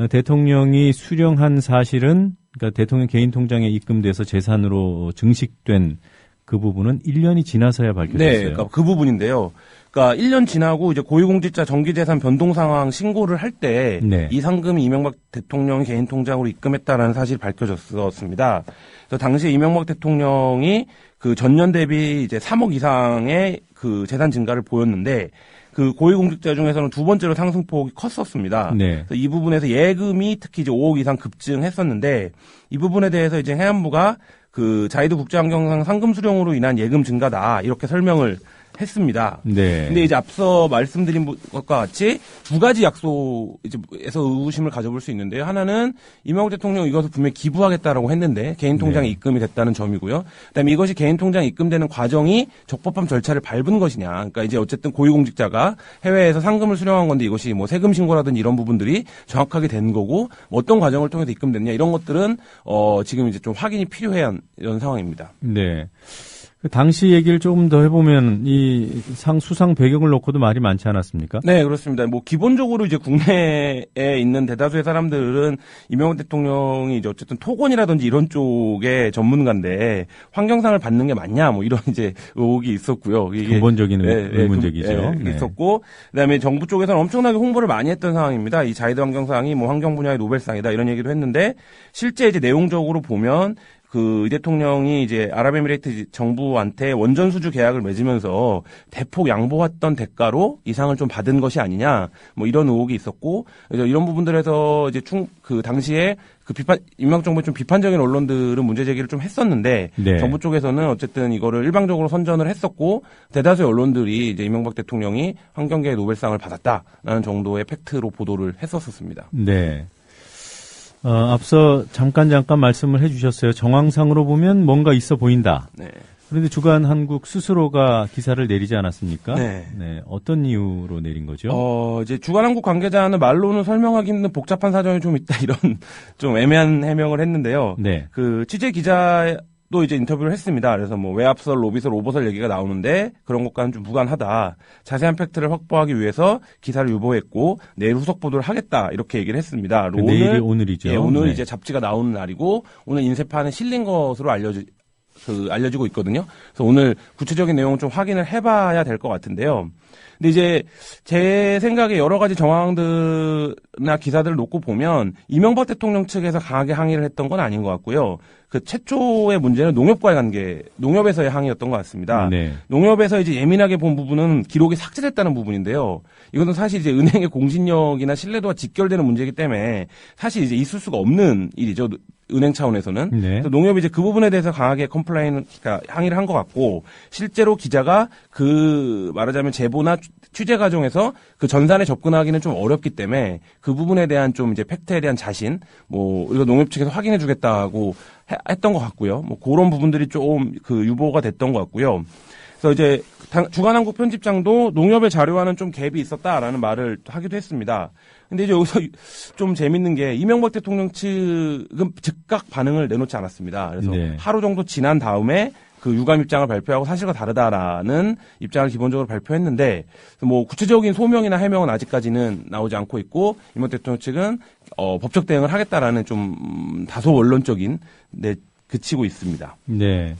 대통령이 수령한 사실은, 그러니까 대통령 개인 통장에 입금돼서 재산으로 증식된 그 부분은 1년이 지나서야 밝혀졌어요. 네, 그러니까 그 부분인데요. 그러니까 1년 지나고 이제 고위공직자 정기재산 변동 상황 신고를 할 때 이 상금이 이명박 대통령 개인 통장으로 입금했다라는 사실이 밝혀졌었습니다. 그래서 당시 이명박 대통령이 그 전년 대비 이제 3억 이상의 그 재산 증가를 보였는데, 그 고위공직자 중에서는 두 번째로 상승폭이 컸었습니다. 네. 그래서 이 부분에서 예금이 특히 이제 5억 이상 급증했었는데, 이 부분에 대해서 이제 해안부가 그 자이드 국제환경상 상금 수령으로 인한 예금 증가다, 이렇게 설명을 했습니다. 네. 근데 이제 앞서 말씀드린 것과 같이 두 가지 약속에서 의구심을 가져볼 수 있는데요. 하나는 이명박 대통령이 이것을 분명히 기부하겠다라고 했는데 개인 통장에 입금이 됐다는 점이고요. 그다음에 이것이 개인 통장에 입금되는 과정이 적법한 절차를 밟은 것이냐. 그러니까 이제 어쨌든 고위공직자가 해외에서 상금을 수령한 건데 이것이 뭐 세금 신고라든지 이런 부분들이 정확하게 된 거고, 뭐 어떤 과정을 통해서 입금됐냐, 이런 것들은 지금 이제 좀 확인이 필요한 이런 상황입니다. 네. 그 당시 얘기를 조금 더 해보면 이 수상 배경을 놓고도 말이 많지 않았습니까? 네, 그렇습니다. 뭐 기본적으로 이제 국내에 있는 대다수의 사람들은 이명박 대통령이 이제 어쨌든 토건이라든지 이런 쪽의 전문가인데 환경상을 받는 게 맞냐 뭐 이런 이제 의혹이 있었고요. 이게 근본적인 의문적이죠. 네. 있었고 그다음에 정부 쪽에서는 엄청나게 홍보를 많이 했던 상황입니다. 이 자이드 환경상이 뭐 환경 분야의 노벨상이다 이런 얘기도 했는데 실제 이제 내용적으로 보면 이 대통령이 이제 아랍에미레이트 정부한테 원전 수주 계약을 맺으면서 대폭 양보했던 대가로 이 상을 좀 받은 것이 아니냐, 뭐 이런 의혹이 있었고, 이런 부분들에서 이제 당시에 이명박 정부의 좀 비판적인 언론들은 문제 제기를 좀 했었는데, 네. 정부 쪽에서는 어쨌든 이거를 일방적으로 선전을 했었고, 대다수의 언론들이 이제 이명박 대통령이 환경계의 노벨상을 받았다라는 정도의 팩트로 보도를 했었습니다. 네. 앞서 잠깐 말씀을 해주셨어요. 정황상으로 보면 뭔가 있어 보인다. 네. 그런데 주간 한국 스스로가 기사를 내리지 않았습니까? 네. 네. 어떤 이유로 내린 거죠? 이제 주간 한국 관계자는 말로는 설명하기 힘든 복잡한 사정이 좀 있다 이런 좀 애매한 해명을 했는데요. 네. 취재 기자도 이제 인터뷰를 했습니다. 그래서 뭐 외압설, 로비설, 오버설 얘기가 나오는데 그런 것과는 좀 무관하다. 자세한 팩트를 확보하기 위해서 기사를 유보했고 내일 후속 보도를 하겠다 이렇게 얘기를 했습니다. 내일이 오늘이죠. 예, 오늘 네. 이제 잡지가 나오는 날이고 오늘 인쇄판에 실린 것으로 알려지고 있거든요. 그래서 오늘 구체적인 내용을 좀 확인을 해봐야 될 것 같은데요. 근데 이제 제 생각에 여러 가지 정황들이나 기사들을 놓고 보면 이명박 대통령 측에서 강하게 항의를 했던 건 아닌 것 같고요. 최초의 문제는 농협과의 관계, 농협에서의 항의였던 것 같습니다. 네. 농협에서 이제 예민하게 본 부분은 기록이 삭제됐다는 부분인데요. 이것은 사실 이제 은행의 공신력이나 신뢰도와 직결되는 문제이기 때문에 사실 이제 있을 수가 없는 일이죠. 은행 차원에서는. 네. 농협이 이제 그 부분에 대해서 강하게 그러니까 항의를 한 것 같고, 실제로 기자가 말하자면 제보나 취재 과정에서 그 전산에 접근하기는 좀 어렵기 때문에 그 부분에 대한 좀 이제 팩트에 대한 자신, 이거 농협 측에서 확인해 주겠다고 했던 것 같고요. 그런 부분들이 좀 유보가 됐던 것 같고요. 그래서 이제 주간한국 편집장도 농협의 자료와는 좀 갭이 있었다라는 말을 하기도 했습니다. 근데 이제 여기서 좀 재밌는 게 이명박 대통령 측은 즉각 반응을 내놓지 않았습니다. 그래서 네. 하루 정도 지난 다음에 유감 입장을 발표하고 사실과 다르다라는 입장을 기본적으로 발표했는데 구체적인 소명이나 해명은 아직까지는 나오지 않고 있고 이명박 대통령 측은 법적 대응을 하겠다라는 좀 다소 원론적인 그치고 있습니다. 네.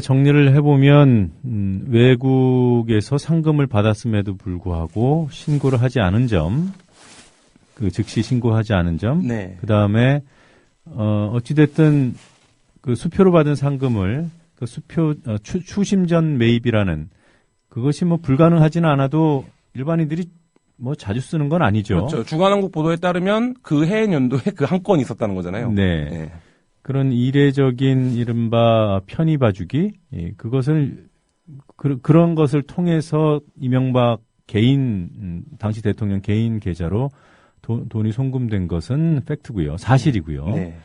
정리를 해보면 외국에서 상금을 받았음에도 불구하고 신고를 하지 않은 점, 즉시 신고하지 않은 점, 네. 그 다음에 어찌됐든 수표로 받은 상금을 추심전 매입이라는 그것이 불가능하지는 않아도 일반인들이 자주 쓰는 건 아니죠. 그렇죠. 주간한국 보도에 따르면 그 해 연도에 한 건이 있었다는 거잖아요. 네. 네. 그런 이례적인 이른바 편의 봐주기, 그것을 그런 것을 통해서 이명박 당시 대통령 개인 계좌로 돈이 송금된 것은 팩트고요, 사실이고요. 네.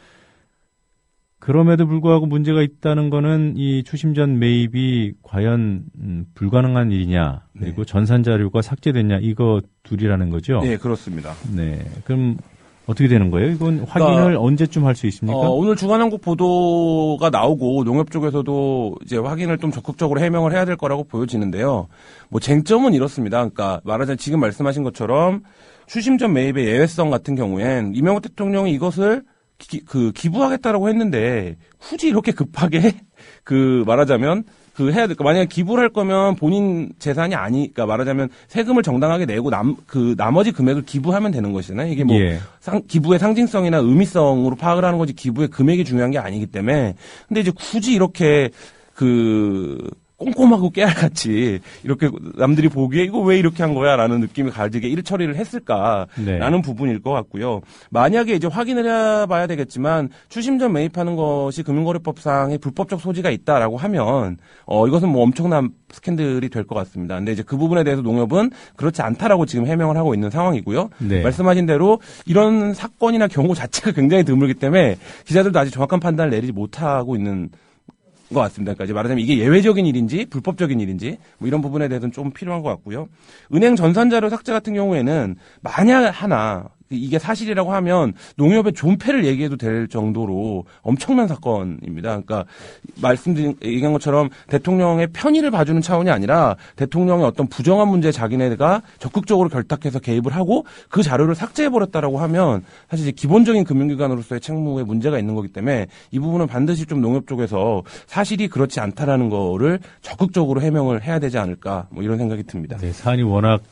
그럼에도 불구하고 문제가 있다는 거는 이 추심전 매입이 과연 불가능한 일이냐, 그리고 전산 자료가 삭제됐냐, 이거 둘이라는 거죠. 네, 그렇습니다. 네, 그럼. 어떻게 되는 거예요? 이건 확인을 언제쯤 할 수 있습니까? 오늘 주간한국 보도가 나오고 농협 쪽에서도 이제 확인을 좀 적극적으로 해명을 해야 될 거라고 보여지는데요. 쟁점은 이렇습니다. 그러니까 말하자면 지금 말씀하신 것처럼 추심전 매입의 예외성 같은 경우엔 이명박 대통령이 이것을 기부하겠다라고 했는데 굳이 이렇게 급하게 말하자면 해야 될까? 만약에 기부를 할 거면 본인 재산이 아니니까 말하자면 세금을 정당하게 내고 나머지 금액을 기부하면 되는 것이잖아요. 이게 기부의 상징성이나 의미성으로 파악을 하는 거지 기부의 금액이 중요한 게 아니기 때문에. 근데 이제 굳이 이렇게 꼼꼼하고 깨알같이 이렇게 남들이 보기에 이거 왜 이렇게 한 거야? 라는 느낌이 가지게 일처리를 했을까라는 부분일 것 같고요. 만약에 이제 확인을 해봐야 되겠지만 추심전 매입하는 것이 금융거래법상의 불법적 소지가 있다라고 하면 이것은 엄청난 스캔들이 될 것 같습니다. 근데 이제 그 부분에 대해서 농협은 그렇지 않다라고 지금 해명을 하고 있는 상황이고요. 네. 말씀하신 대로 이런 사건이나 경우 자체가 굉장히 드물기 때문에 기자들도 아직 정확한 판단을 내리지 못하고 있는 것 같습니다. 그러니까 이제 말하자면 이게 예외적인 일인지 불법적인 일인지 이런 부분에 대해서는 좀 필요한 것 같고요. 은행 전산자료 삭제 같은 경우에는 만약 하나 이게 사실이라고 하면 농협의 존폐를 얘기해도 될 정도로 엄청난 사건입니다. 그러니까 얘기한 것처럼 대통령의 편의를 봐주는 차원이 아니라 대통령의 어떤 부정한 문제에 자기네가 적극적으로 결탁해서 개입을 하고 그 자료를 삭제해버렸다라고 하면 사실 이제 기본적인 금융기관으로서의 책무에 문제가 있는 거기 때문에 이 부분은 반드시 좀 농협 쪽에서 사실이 그렇지 않다라는 거를 적극적으로 해명을 해야 되지 않을까 뭐 이런 생각이 듭니다. 네, 사안이 워낙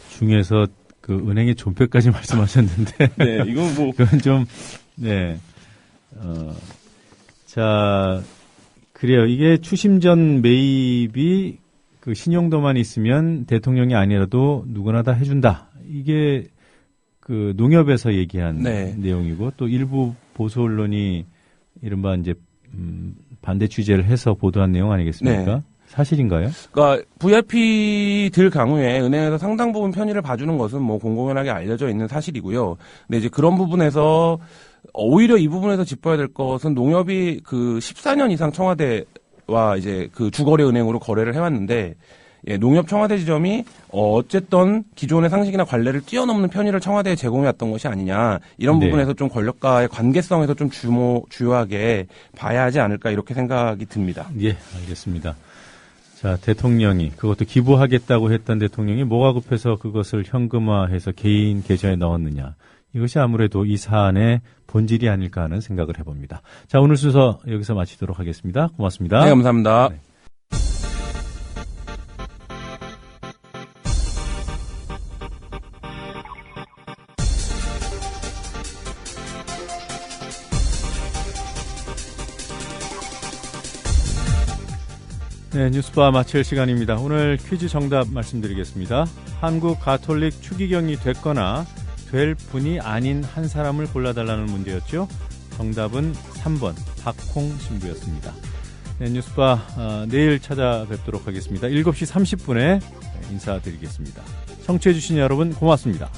중요해서 그 은행의 존폐까지 말씀하셨는데. 네, 이건 뭐. 그건 좀, 네. 자, 그래요. 이게 추심 전 매입이 그 신용도만 있으면 대통령이 아니라도 누구나 다 해준다. 이게 그 농협에서 얘기한 네. 내용이고 또 일부 보수 언론이 이른바 이제, 반대 취재를 해서 보도한 내용 아니겠습니까? 네. 사실인가요? 그러니까 VIP들 강우에 은행에서 상당 부분 편의를 봐주는 것은 뭐 공공연하게 알려져 있는 사실이고요. 근데 이제 그런 부분에서 오히려 이 부분에서 짚어야 될 것은 농협이 그 14년 이상 청와대와 이제 그 주거래 은행으로 거래를 해왔는데 예, 농협 청와대 지점이 어쨌든 기존의 상식이나 관례를 뛰어넘는 편의를 청와대에 제공해왔던 것이 아니냐 이런 네. 부분에서 좀 권력과의 관계성에서 좀 주요하게 봐야 하지 않을까 이렇게 생각이 듭니다. 예, 알겠습니다. 자, 대통령이 그것도 기부하겠다고 했던 대통령이 뭐가 급해서 그것을 현금화해서 개인 계좌에 넣었느냐. 이것이 아무래도 이 사안의 본질이 아닐까 하는 생각을 해봅니다. 자, 오늘 순서 여기서 마치도록 하겠습니다. 고맙습니다. 네, 감사합니다. 네. 네, 뉴스바 마칠 시간입니다. 오늘 퀴즈 정답 말씀드리겠습니다. 한국 가톨릭 추기경이 됐거나 될 분이 아닌 한 사람을 골라달라는 문제였죠. 정답은 3번 박홍 신부였습니다. 네, 뉴스바 내일 찾아뵙도록 하겠습니다. 7시 30분에 인사드리겠습니다. 청취해주신 여러분 고맙습니다.